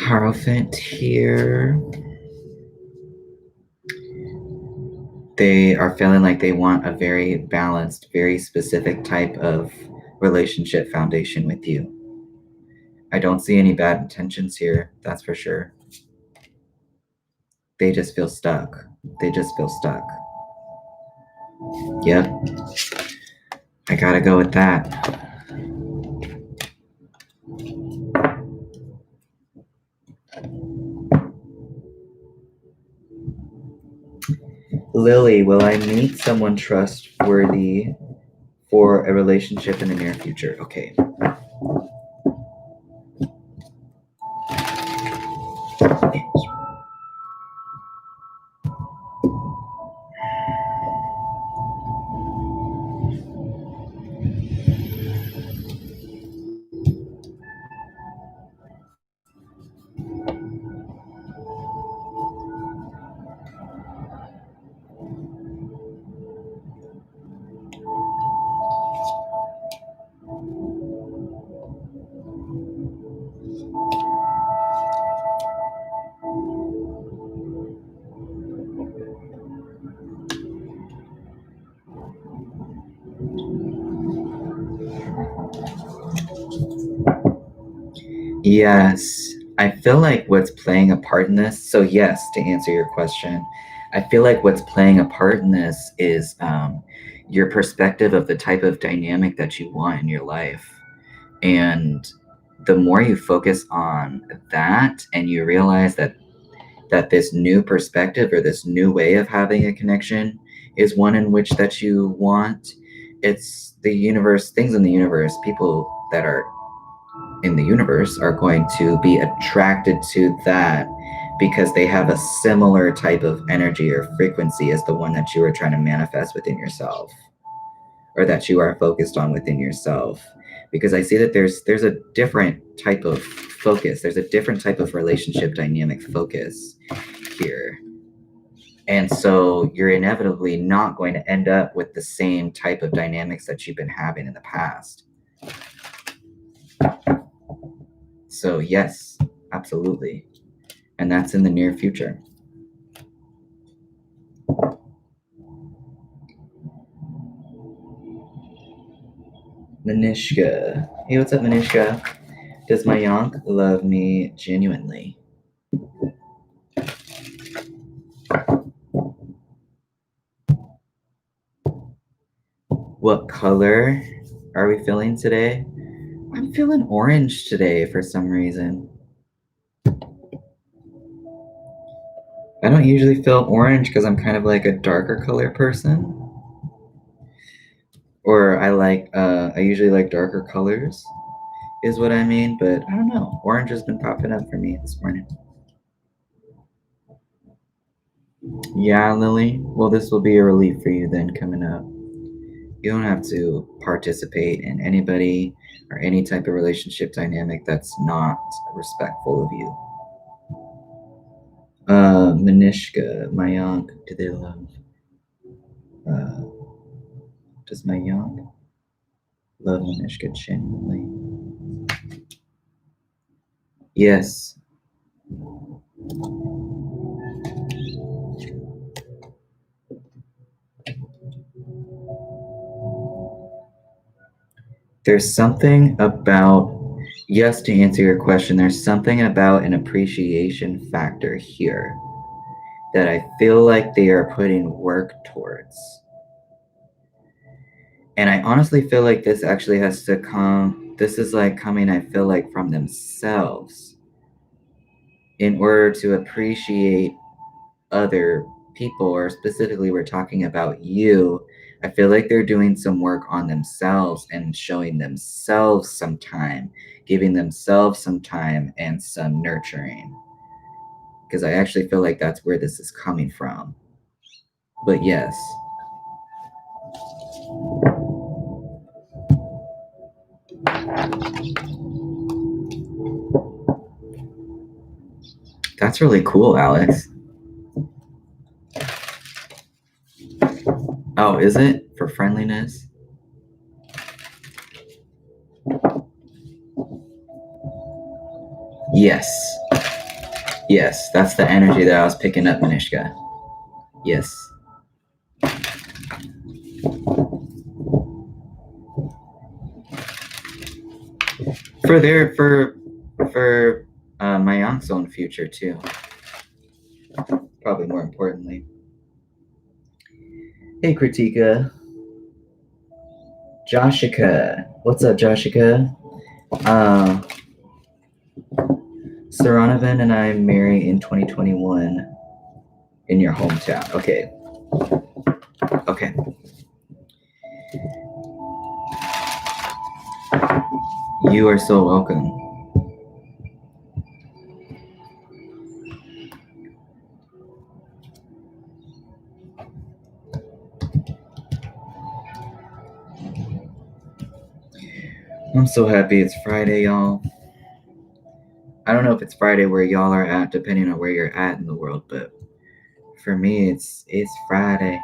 Speaker 1: Hierophant here. They are feeling like they want a very balanced, very specific type of relationship foundation with you. I don't see any bad intentions here, that's for sure. They just feel stuck. They just feel stuck. Yep. I gotta go with that. Lily, will I meet someone trustworthy for a relationship in the near future? Okay. Yes, I feel like what's playing a part in this. So, yes, to answer your question, I feel like what's playing a part in this is your perspective of the type of dynamic that you want in your life. And the more you focus on that and you realize that this new perspective or this new way of having a connection is one in which that you want, it's the universe, things in the universe, people that are in the universe are going to be attracted to that because they have a similar type of energy or frequency as the one that you are trying to manifest within yourself or that you are focused on within yourself. Because I see that there's a different type of focus, there's a different type of relationship dynamic focus here. And so you're inevitably not going to end up with the same type of dynamics that you've been having in the past. So yes, absolutely. And that's in the near future. Manishka. Hey, what's up, Manishka? Does my yonk love me genuinely? What color are we feeling today? I'm feeling orange today for some reason. I don't usually feel orange because I'm kind of like a darker color person. Or I usually like darker colors, is what I mean. But I don't know. Orange has been popping up for me this morning. Yeah, Lily. Well, this will be a relief for you then coming up. You don't have to participate in anybody or any type of relationship dynamic that's not respectful of you. Manishka, Mayank, do they love? Does Mayank love Manishka genuinely? Yes. There's something about, yes, to answer your question, there's something about an appreciation factor here that I feel like they are putting work towards. And I honestly feel like this actually has to come, this is like coming, I feel like, from themselves in order to appreciate other people, or specifically, we're talking about you. I feel like they're doing some work on themselves and showing themselves some time, giving themselves some time and some nurturing. Because I actually feel like that's where this is coming from. But yes. That's really cool, Alex. Oh, is it? For friendliness? Yes. Yes, that's the energy that I was picking up, Manishka. Yes. For my aunt's own future too. Probably more importantly. Hey, Kritika. Joshika. What's up, Joshika? Saranovan and I married in 2021 in your hometown. Okay. Okay. You are so welcome. I'm so happy it's Friday, y'all. I don't know if it's Friday where y'all are at, depending on where you're at in the world, but for me, it's Friday.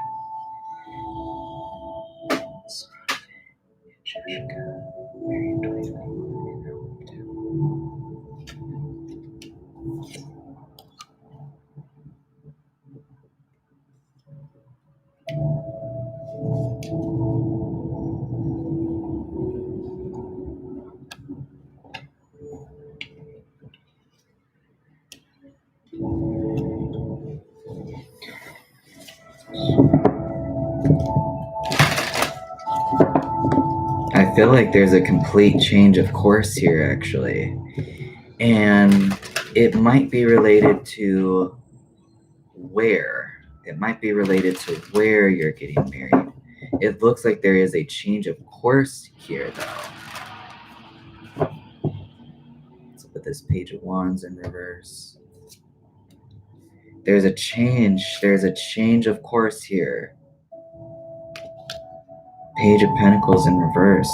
Speaker 1: I feel like there's a complete change of course here, actually. And it might be related to where. It might be related to where you're getting married. It looks like there is a change of course here, though. Let's put this Page of Wands in reverse. There's a change. There's a change of course here. Page of Pentacles in reverse.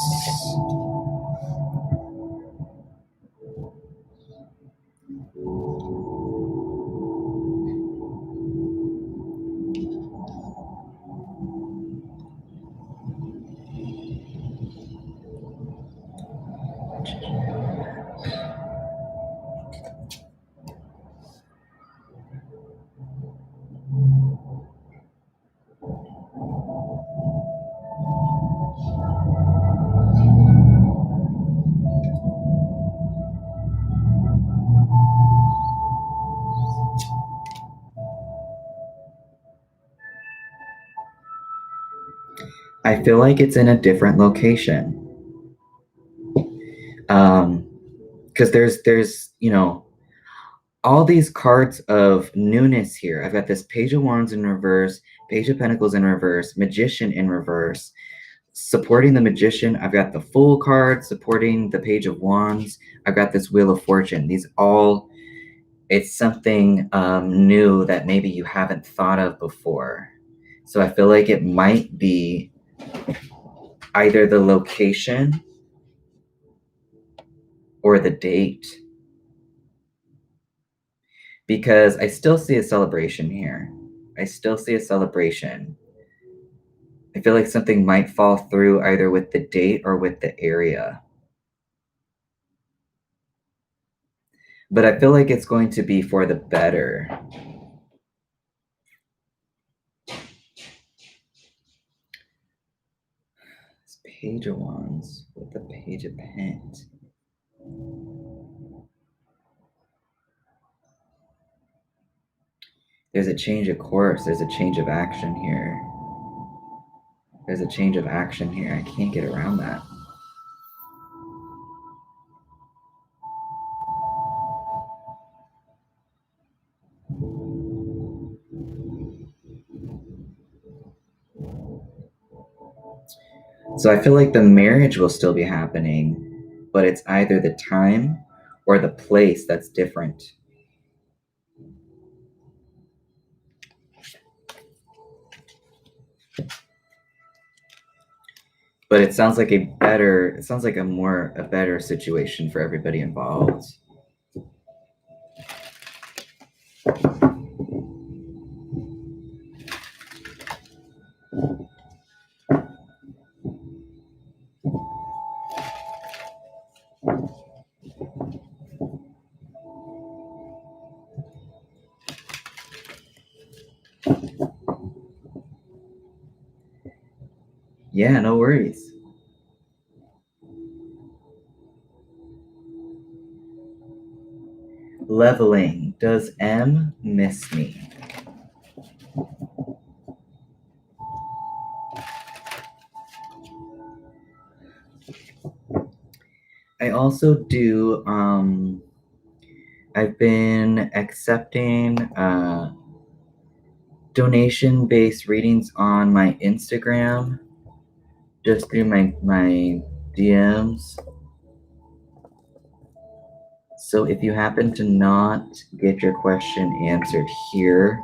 Speaker 1: I feel like it's in a different location. Because there's all these cards of newness here. I've got this Page of Wands in reverse, Page of Pentacles in reverse, Magician in reverse. Supporting the Magician, I've got the Fool card. Supporting the Page of Wands, I've got this Wheel of Fortune. It's something new that maybe you haven't thought of before. So I feel like it might be either the location or the date, because I still see a celebration here. I still see a celebration. I feel like something might fall through either with the date or with the area. But I feel like it's going to be for the better. This Page of Wands with the Page of Pent. There's a change of course. There's a change of action here. There's a change of action here. I can't get around that. So I feel like the marriage will still be happening, but it's either the time or the place that's different. But it sounds like a better situation for everybody involved. Yeah, no worries. Leveling. Does M miss me? I also do, I've been accepting donation-based readings on my Instagram, just through my DMs. So if you happen to not get your question answered here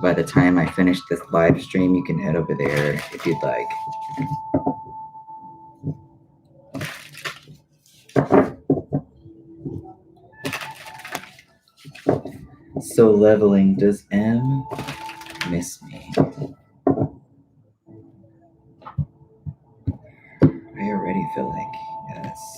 Speaker 1: by the time I finish this live stream, you can head over there if you'd like. So leveling, does M miss me? I already feel like yes.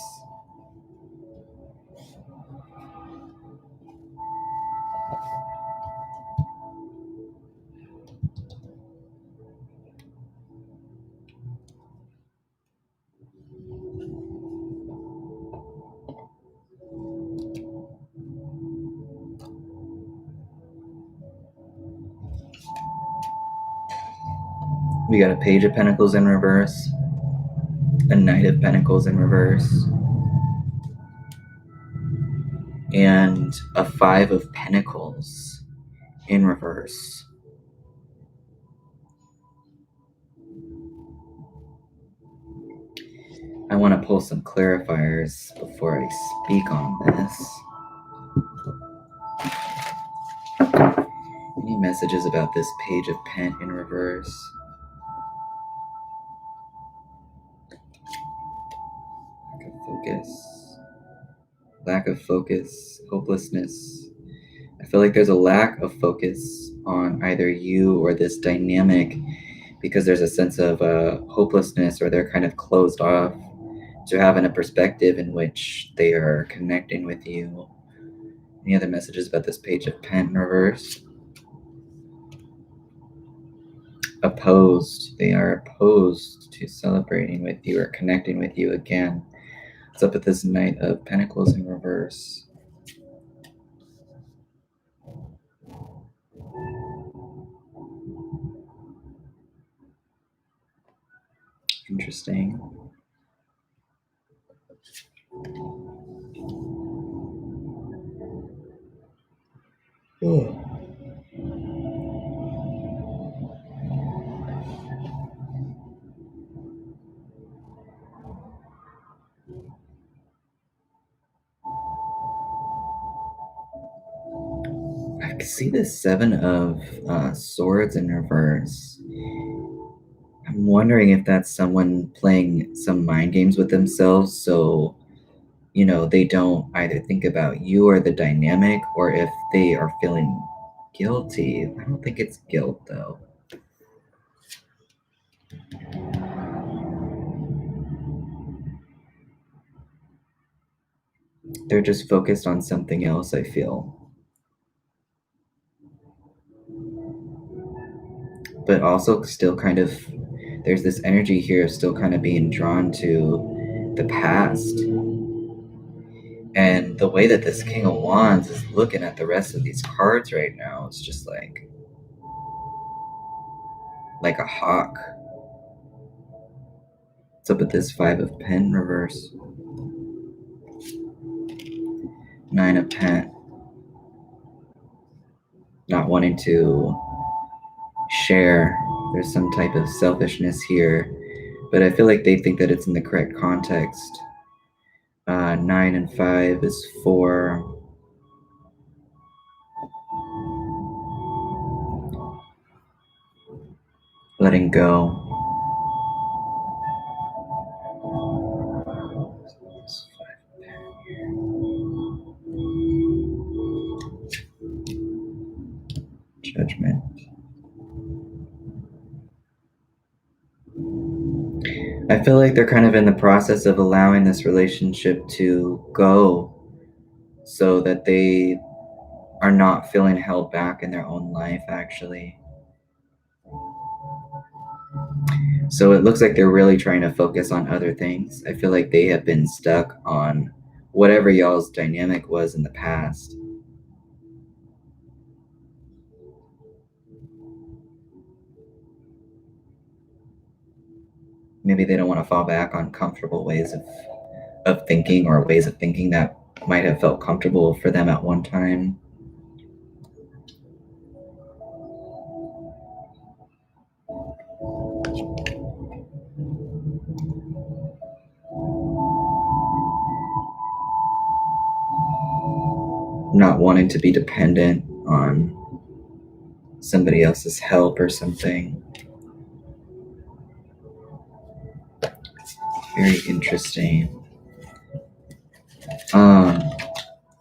Speaker 1: We got a Page of Pentacles in reverse, a Knight of Pentacles in reverse, and a Five of Pentacles in reverse. I want to pull some clarifiers before I speak on this. Any messages about this Page of Pent in reverse? Lack of focus, hopelessness. I feel like there's a lack of focus on either you or this dynamic, because there's a sense of hopelessness, or they're kind of closed off to having a perspective in which they are connecting with you. Any other messages about this Page of Pent in reverse? Opposed. They are opposed to celebrating with you or connecting with you again. What's up with this Knight of Pentacles in reverse? Interesting. Oh. I can see the Seven of Swords in reverse. I'm wondering if that's someone playing some mind games with themselves, so they don't either think about you or the dynamic, or if they are feeling guilty. I don't think it's guilt, though. They're just focused on something else, I feel. But also still kind of, there's this energy here of still kind of being drawn to the past. And the way that this King of Wands is looking at the rest of these cards right now, it's just like a hawk. What's up with this Five of Pen reverse? Nine of Pen. Not wanting to share. There's some type of selfishness here, but I feel like they think that it's in the correct context. 9 and 5 is 4. Letting go. Judgment. I feel like they're kind of in the process of allowing this relationship to go so that they are not feeling held back in their own life, actually. So it looks like they're really trying to focus on other things. I feel like they have been stuck on whatever y'all's dynamic was in the past. Maybe they don't want to fall back on comfortable ways of thinking, or ways of thinking that might have felt comfortable for them at one time. Not wanting to be dependent on somebody else's help or something. Very interesting.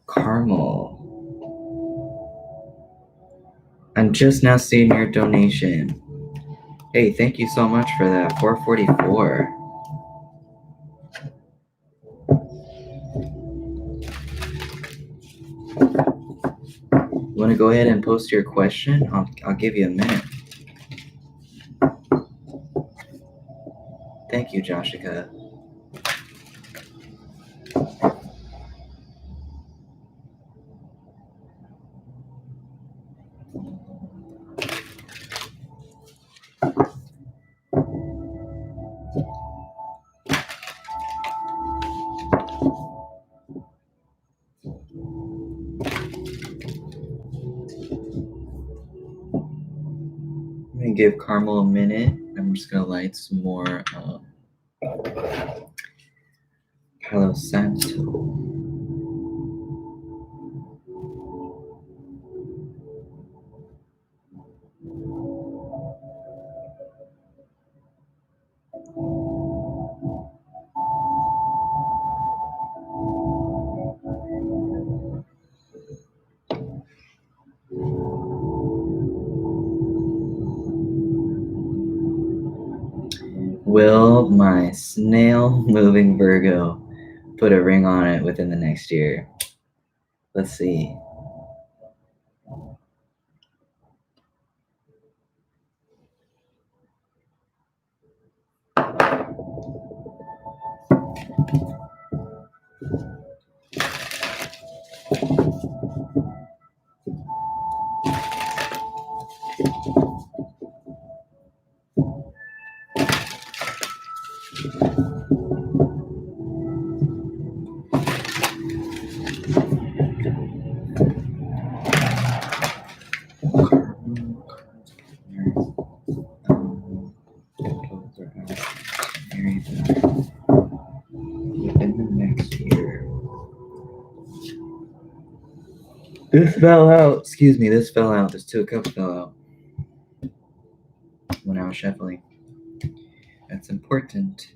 Speaker 1: Carmel. I'm just now seeing your donation. Hey, thank you so much for that. 444. You want to go ahead and post your question? I'll give you a minute. Thank you, Joshika. I'm going to give Carmel a minute. I'm just going to light some more Palo Santo. Will my snail-moving Virgo put a ring on it within the next year? Let's see. This fell out. Excuse me, this fell out. This 2 of Cups fell out when I was shuffling. That's important.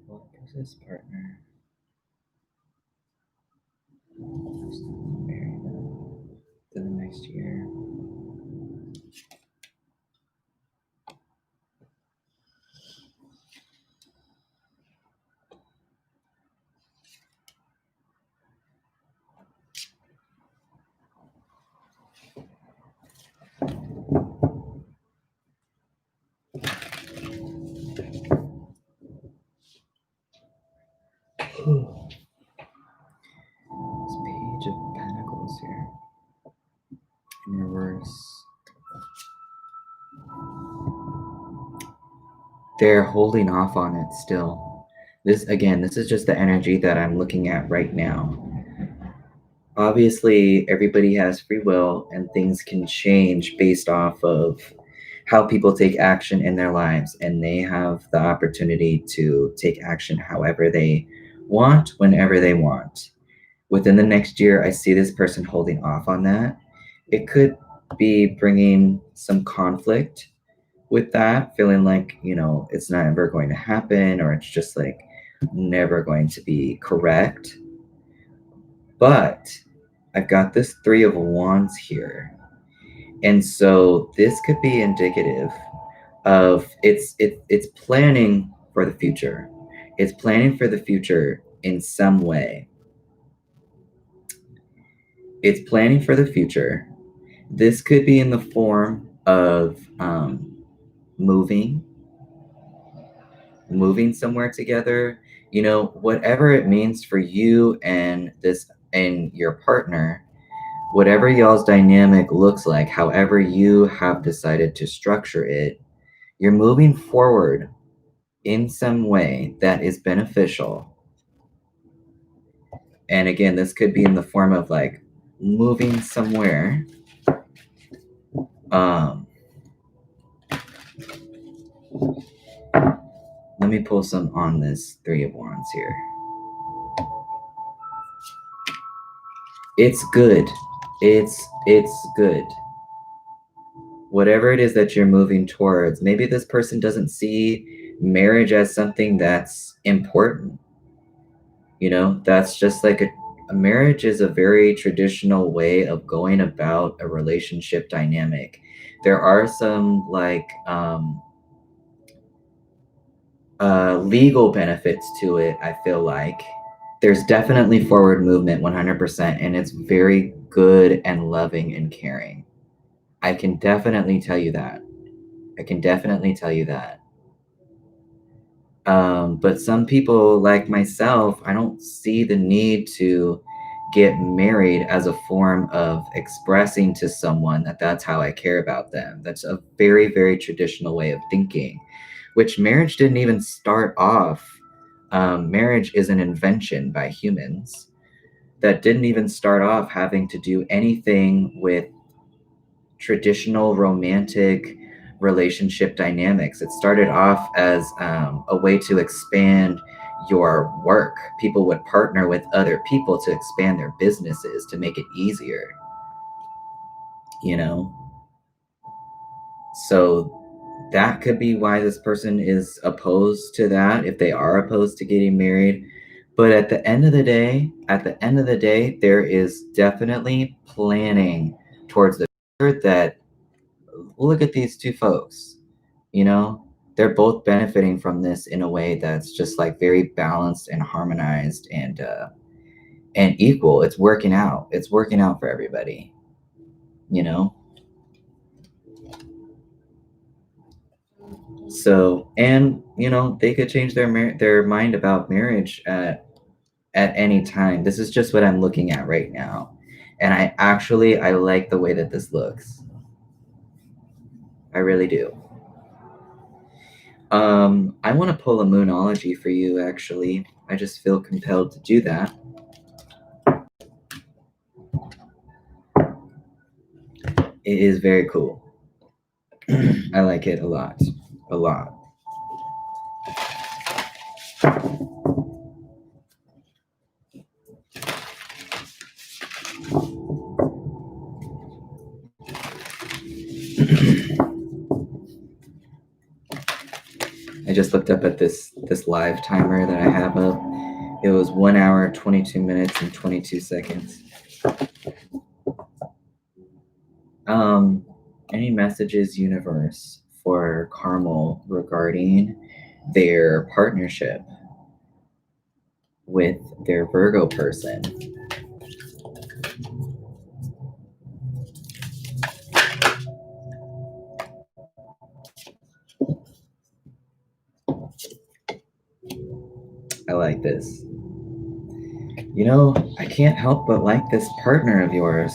Speaker 1: What is this partner? Marry them to the next year. This Page of Pentacles here in reverse. They're holding off on it still. This is just the energy that I'm looking at right now. Obviously, everybody has free will and things can change based off of how people take action in their lives, and they have the opportunity to take action however they want, whenever they want. Within the next year, I see this person holding off on that. It could be bringing some conflict with that, feeling like, it's not ever going to happen, or it's just like never going to be correct. But I've got this 3 of Wands here. And so this could be indicative of it's planning for the future. It's planning for the future in some way. It's planning for the future. This could be in the form of moving somewhere together, whatever it means for you and your partner, whatever y'all's dynamic looks like, however you have decided to structure it, you're moving forward in some way that is beneficial. And again, this could be in the form of like moving somewhere. Let me pull some on this 3 of Wands here. It's good. It's good. Whatever it is that you're moving towards, maybe this person doesn't see marriage as something that's important. That's just like a marriage is a very traditional way of going about a relationship dynamic. There are some like legal benefits to it, I feel like. There's definitely forward movement 100%, and it's very good and loving and caring. I can definitely tell you that. But some people like myself, I don't see the need to get married as a form of expressing to someone that that's how I care about them. That's a very, very traditional way of thinking, which marriage didn't even start off. Marriage is an invention by humans that didn't even start off having to do anything with traditional romantic relationship dynamics. It started off as a way to expand your work. People would partner with other people to expand their businesses to make it easier, So that could be why this person is opposed to that, if they are opposed to getting married. But at the end of the day, there is definitely planning towards the future that, look at these two folks, they're both benefiting from this in a way that's just like very balanced and harmonized and equal. It's working out for everybody, So, and they could change their mind about marriage at any time. This is just what I'm looking at right now, and I like the way that this looks. I really do. I want to pull a moonology for you, actually. I just feel compelled to do that. It is very cool. I like it a lot. I just looked up at this live timer that I have up. It was 1 hour, 22 minutes, and 22 seconds. Any messages, universe, for Carmel regarding their partnership with their Virgo person? I like this. You know, I can't help but like this partner of yours.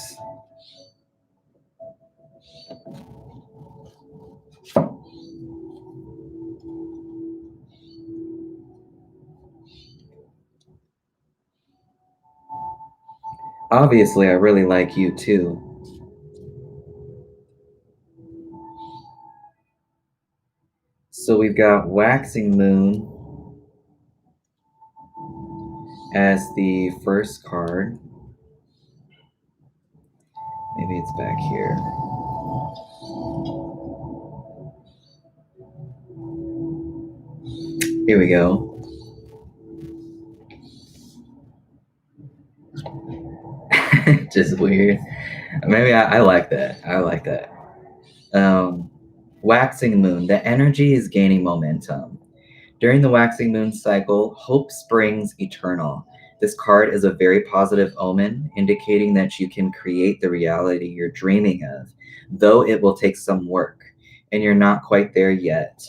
Speaker 1: Obviously, I really like you too. So we've got Waxing Moon as the first card. Maybe it's back here. Here we go. Just weird. Maybe I like that. I like that. Waxing Moon. The energy is gaining momentum. During the waxing moon cycle, hope springs eternal. This card is a very positive omen, indicating that you can create the reality you're dreaming of, though it will take some work, and you're not quite there yet.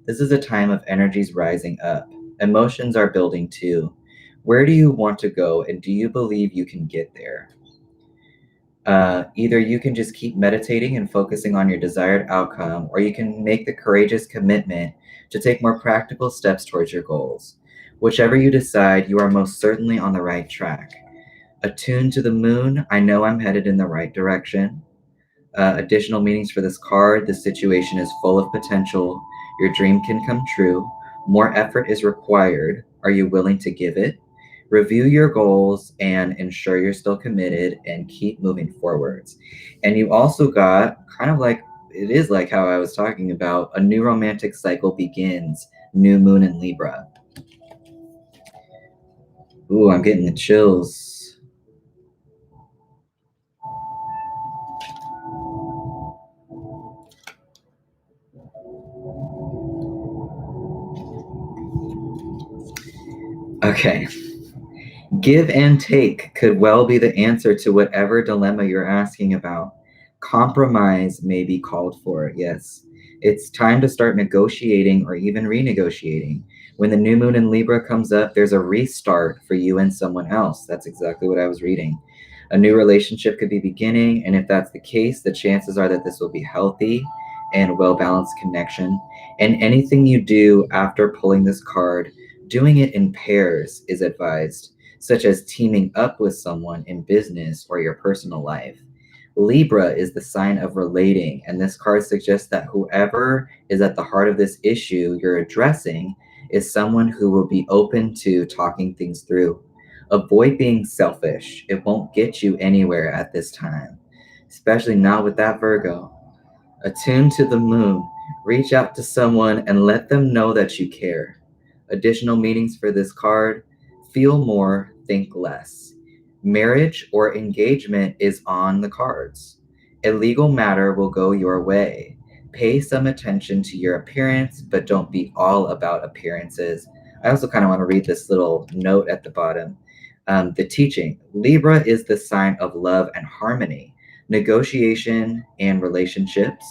Speaker 1: This is a time of energies rising up. Emotions are building too. Where do you want to go, and do you believe you can get there? Either you can just keep meditating and focusing on your desired outcome, or you can make the courageous commitment to take more practical steps towards your goals. Whichever you decide, you are most certainly on the right track. Attuned to the moon, I know I'm headed in the right direction. Additional meanings for this card: this situation is full of potential. Your dream can come true. More effort is required. Are you willing to give it? Review your goals and ensure you're still committed and keep moving forwards. And you also got kind of like, it is like how I was talking about, a new romantic cycle begins, new moon in Libra. Ooh, I'm getting the chills. Okay. Give and take could well be the answer to whatever dilemma you're asking about. Compromise may be called for, yes. It's time to start negotiating or even renegotiating. When the new moon in Libra comes up, there's a restart for you and someone else. That's exactly what I was reading. A new relationship could be beginning, and if that's the case, the chances are that this will be healthy and well balanced connection. And anything you do after pulling this card, doing it in pairs is advised, such as teaming up with someone in business or your personal life. Libra is the sign of relating, and this card suggests that whoever is at the heart of this issue you're addressing is someone who will be open to talking things through. Avoid being selfish. It won't get you anywhere at this time, especially not with that Virgo. Attune to the moon. Reach out to someone and let them know that you care. Additional meanings for this card: feel more, think less. Marriage or engagement is on the cards. A legal matter will go your way. Pay some attention to your appearance, but don't be all about appearances. I also kind of want to read this little note at the bottom. The teaching: Libra is the sign of love and harmony, negotiation and relationships.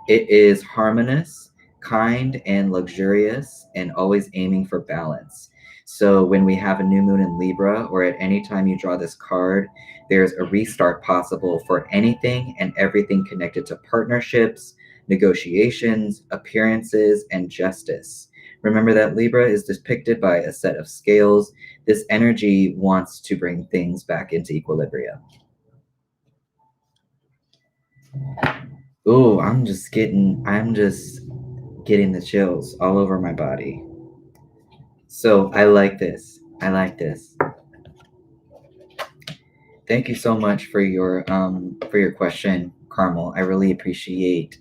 Speaker 1: It is harmonious, kind, and luxurious, and always aiming for balance. So when we have a new moon in Libra, or at any time you draw this card, there's a restart possible for anything and everything connected to partnerships, negotiations, appearances, and justice. Remember that Libra is depicted by a set of scales. This energy wants to bring things back into equilibrium. Ooh, I'm just getting the chills all over my body. So I like this. I like this. Thank you so much for your question, Carmel. I really appreciate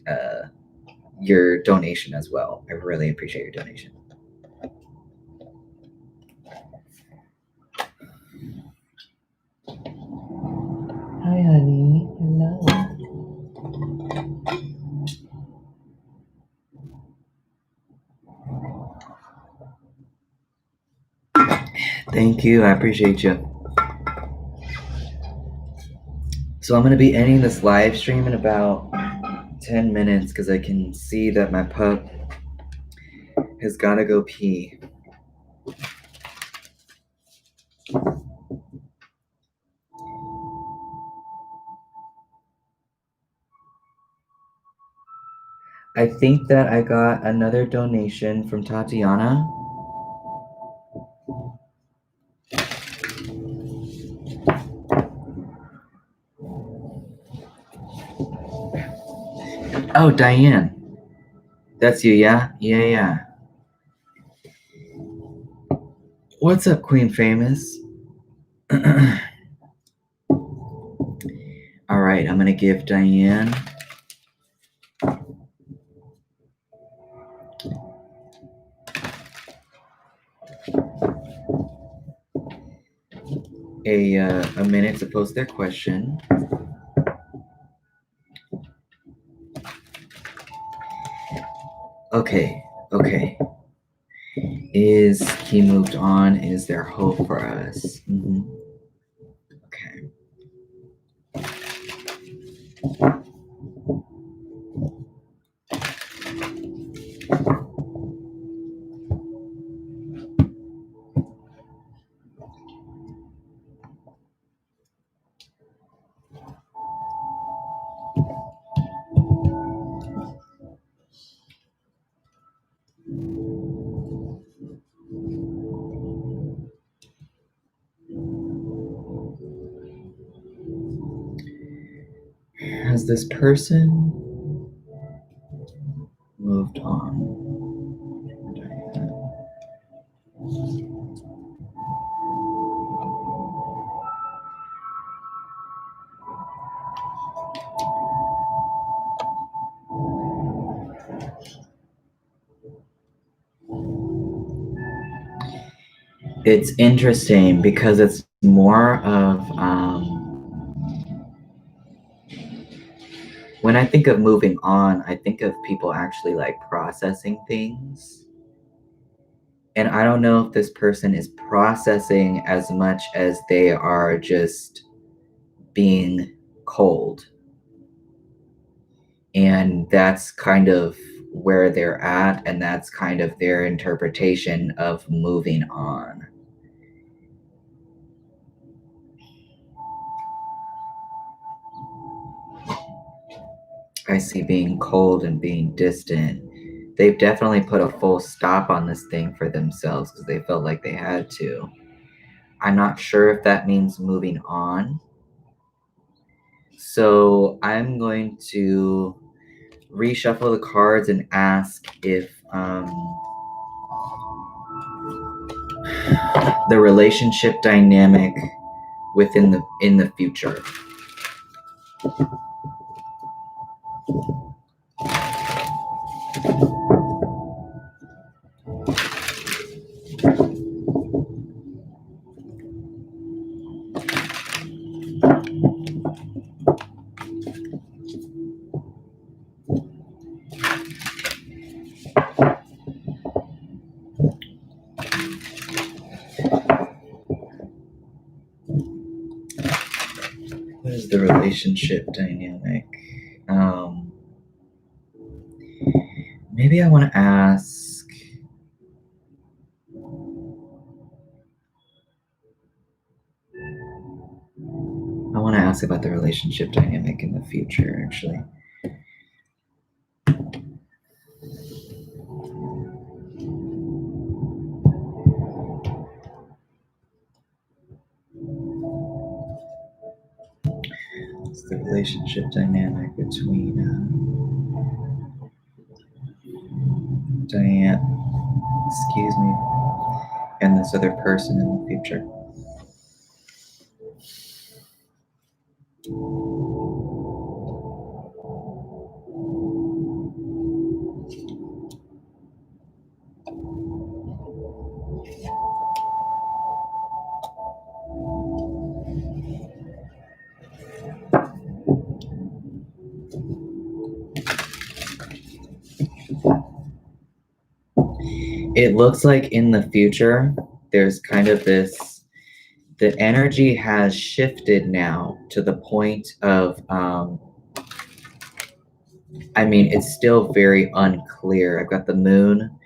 Speaker 1: your donation as well. I really appreciate your donation. Hi, honey. Hello. Thank you. I appreciate you. So I'm going to be ending this live stream in about 10 minutes because I can see that my pup has got to go pee. I think that I got another donation from Tatiana. Oh, Diane. That's you, yeah? Yeah. What's up, Queen Famous? All right, I'm going to give Diane a minute to post their question. Okay. Is he moved on? Is there hope for us? Okay. Has this person moved on? It's interesting because it's more of when I think of moving on, I think of people actually like processing things. And I don't know if this person is processing as much as they are just being cold. And that's kind of where they're at, and that's kind of their interpretation of moving on. I see being cold and being distant. They've definitely put a full stop on this thing for themselves because they felt like they had to. I'm not sure if that means moving on. So I'm going to reshuffle the cards and ask if the relationship dynamic in the future. What is the relationship dynamic? Maybe I want to ask. I want to ask about the relationship dynamic in the future, actually. What's the relationship dynamic between Diane? Excuse me. this other person in the future. It looks like in the future, there's kind of this, the energy has shifted now to the point of, I mean, it's still very unclear. I've got the moon,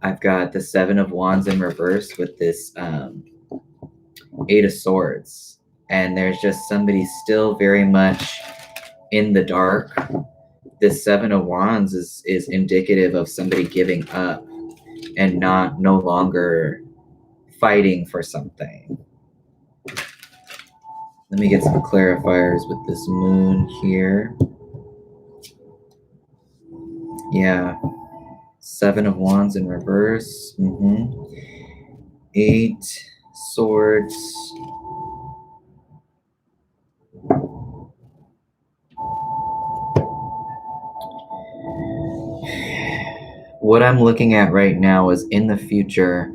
Speaker 1: I've got the 7 of Wands in reverse with this 8 of Swords. And there's just somebody still very much in the dark. This 7 of Wands is indicative of somebody giving up and no longer fighting for something. Let me get some clarifiers with this moon here. Yeah. 7 of Wands in reverse. 8 Swords. What I'm looking at right now is in the future,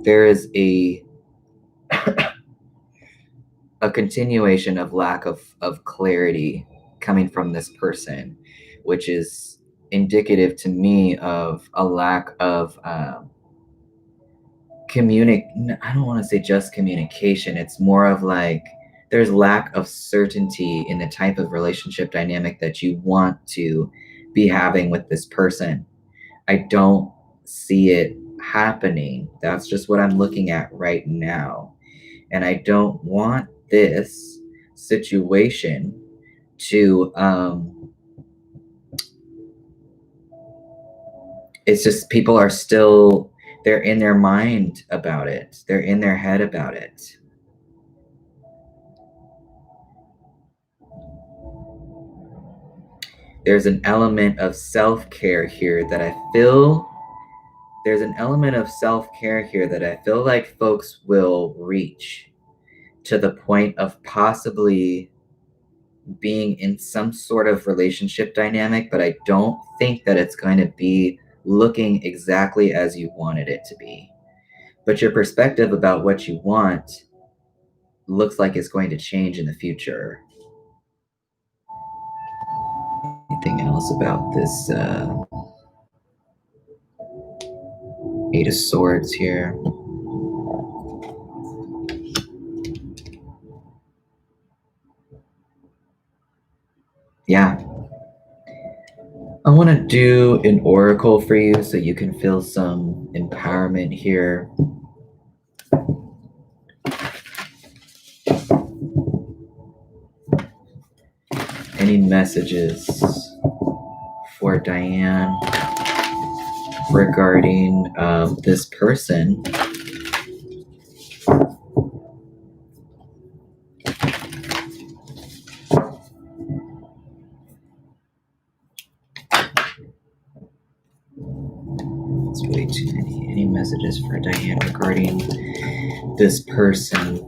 Speaker 1: there is a continuation of lack of clarity coming from this person, which is indicative to me of a lack of I don't want to say just communication. It's more of like there's lack of certainty in the type of relationship dynamic that you want to be having with this person. I don't see it happening. That's just what I'm looking at right now. And I don't want this situation to, it's just people are still, they're in their mind about it. They're in their head about it. There's an element of self-care here that I feel, there's an element of self-care here that I feel like folks will reach to the point of possibly being in some sort of relationship dynamic, but I don't think that it's going to be looking exactly as you wanted it to be. But your perspective about what you want looks like it's going to change in the future. Anything else about this 8 of Swords here? Yeah. I want to do an oracle for you so you can feel some empowerment here. Any messages for Diane regarding this person? That's way too many. Any messages for Diane regarding this person?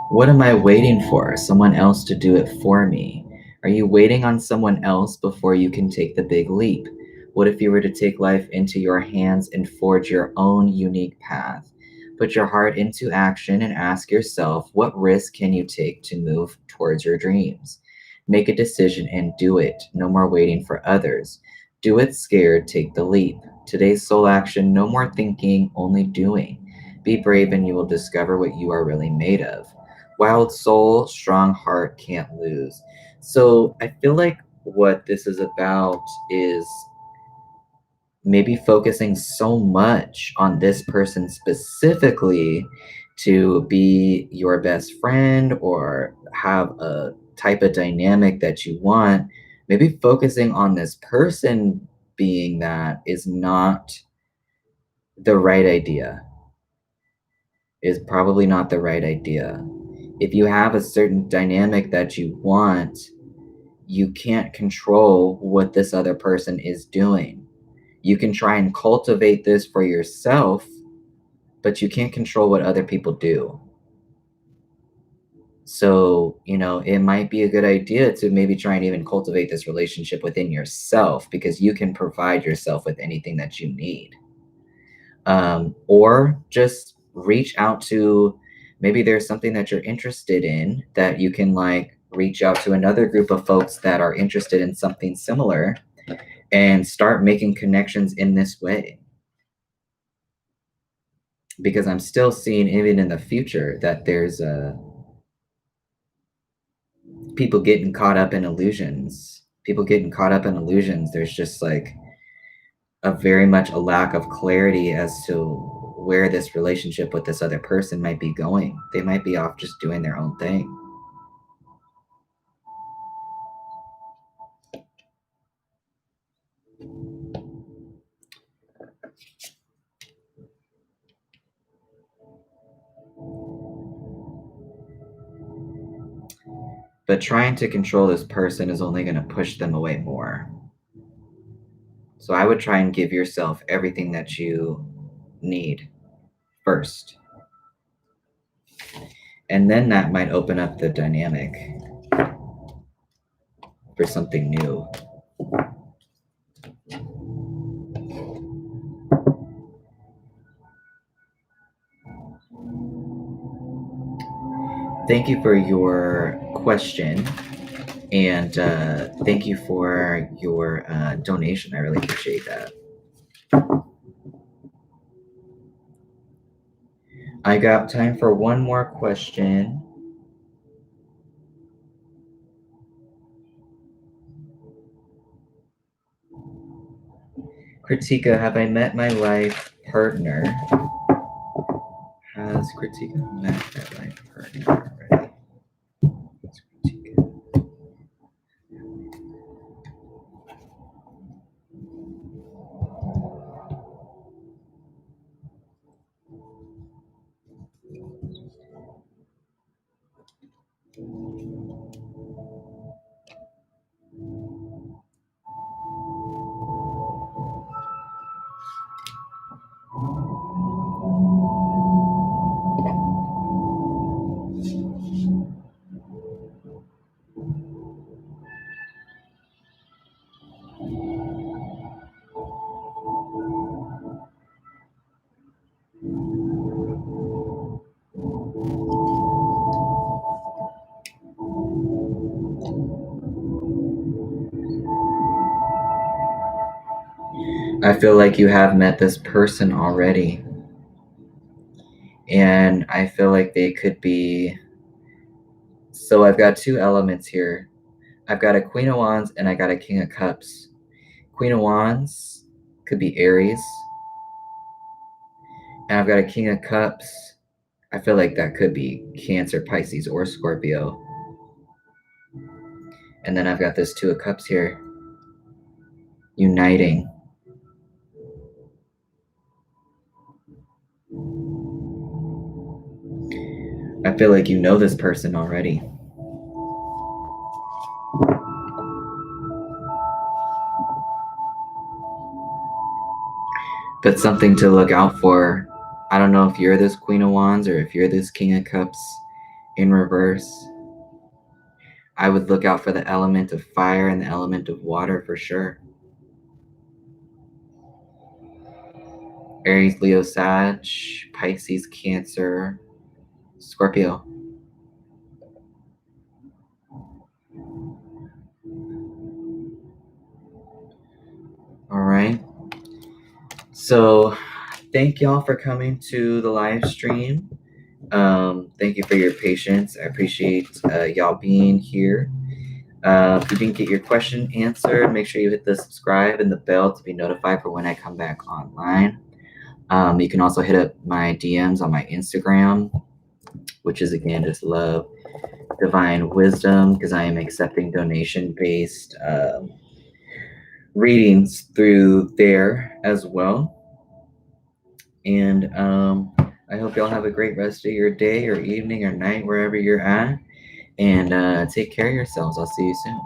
Speaker 1: What am I waiting for? Someone else to do it for me? Are you waiting on someone else before you can take the big leap? What if you were to take life into your hands and forge your own unique path? Put your heart into action and ask yourself, what risk can you take to move towards your dreams? Make a decision and do it. No more waiting for others. Do it scared, take the leap. Today's soul action, no more thinking, only doing. Be brave and you will discover what you are really made of. Wild soul, strong heart, can't lose. So I feel like what this is about is maybe focusing so much on this person specifically to be your best friend or have a type of dynamic that you want. Maybe focusing on this person being that is not the right idea, is probably not the right idea. If you have a certain dynamic that you want, you can't control what this other person is doing. You can try and cultivate this for yourself, but you can't control what other people do. So, it might be a good idea to maybe try and even cultivate this relationship within yourself, because you can provide yourself with anything that you need. Or just reach out to, maybe there's something that you're interested in that you can like reach out to another group of folks that are interested in something similar and start making connections in this way. Because I'm still seeing, even in the future, that there's people getting caught up in illusions. People getting caught up in illusions. There's just like a very much a lack of clarity as to where this relationship with this other person might be going. They might be off just doing their own thing. But trying to control this person is only going to push them away more. So I would try and give yourself everything that you need first. And then that might open up the dynamic for something new. Thank you for your question. And thank you for your donation. I really appreciate that. I got time for one more question. Kritika, have I met my life partner? Has Kritika met my life partner already? I feel like you have met this person already. And I feel like they could be. So I've got two elements here. I've got a Queen of Wands and I got a King of Cups. Queen of Wands could be Aries. And I've got a King of Cups. I feel like that could be Cancer, Pisces, or Scorpio. And then I've got this Two of Cups here, uniting. I feel like you know this person already. But something to look out for. I don't know if you're this Queen of Wands or if you're this King of Cups in reverse. I would look out for the element of fire and the element of water for sure. Aries, Leo, Sag, Pisces, Cancer, Scorpio. All right. So thank y'all for coming to the live stream. Thank you for your patience. I appreciate y'all being here. If you didn't get your question answered, make sure you hit the subscribe and the bell to be notified for when I come back online. You can also hit up my DMs on my Instagram, which is again just LoveDivineWisdom, because I am accepting donation-based readings through there as well. And I hope y'all have a great rest of your day or evening or night, wherever you're at. And take care of yourselves. I'll see you soon.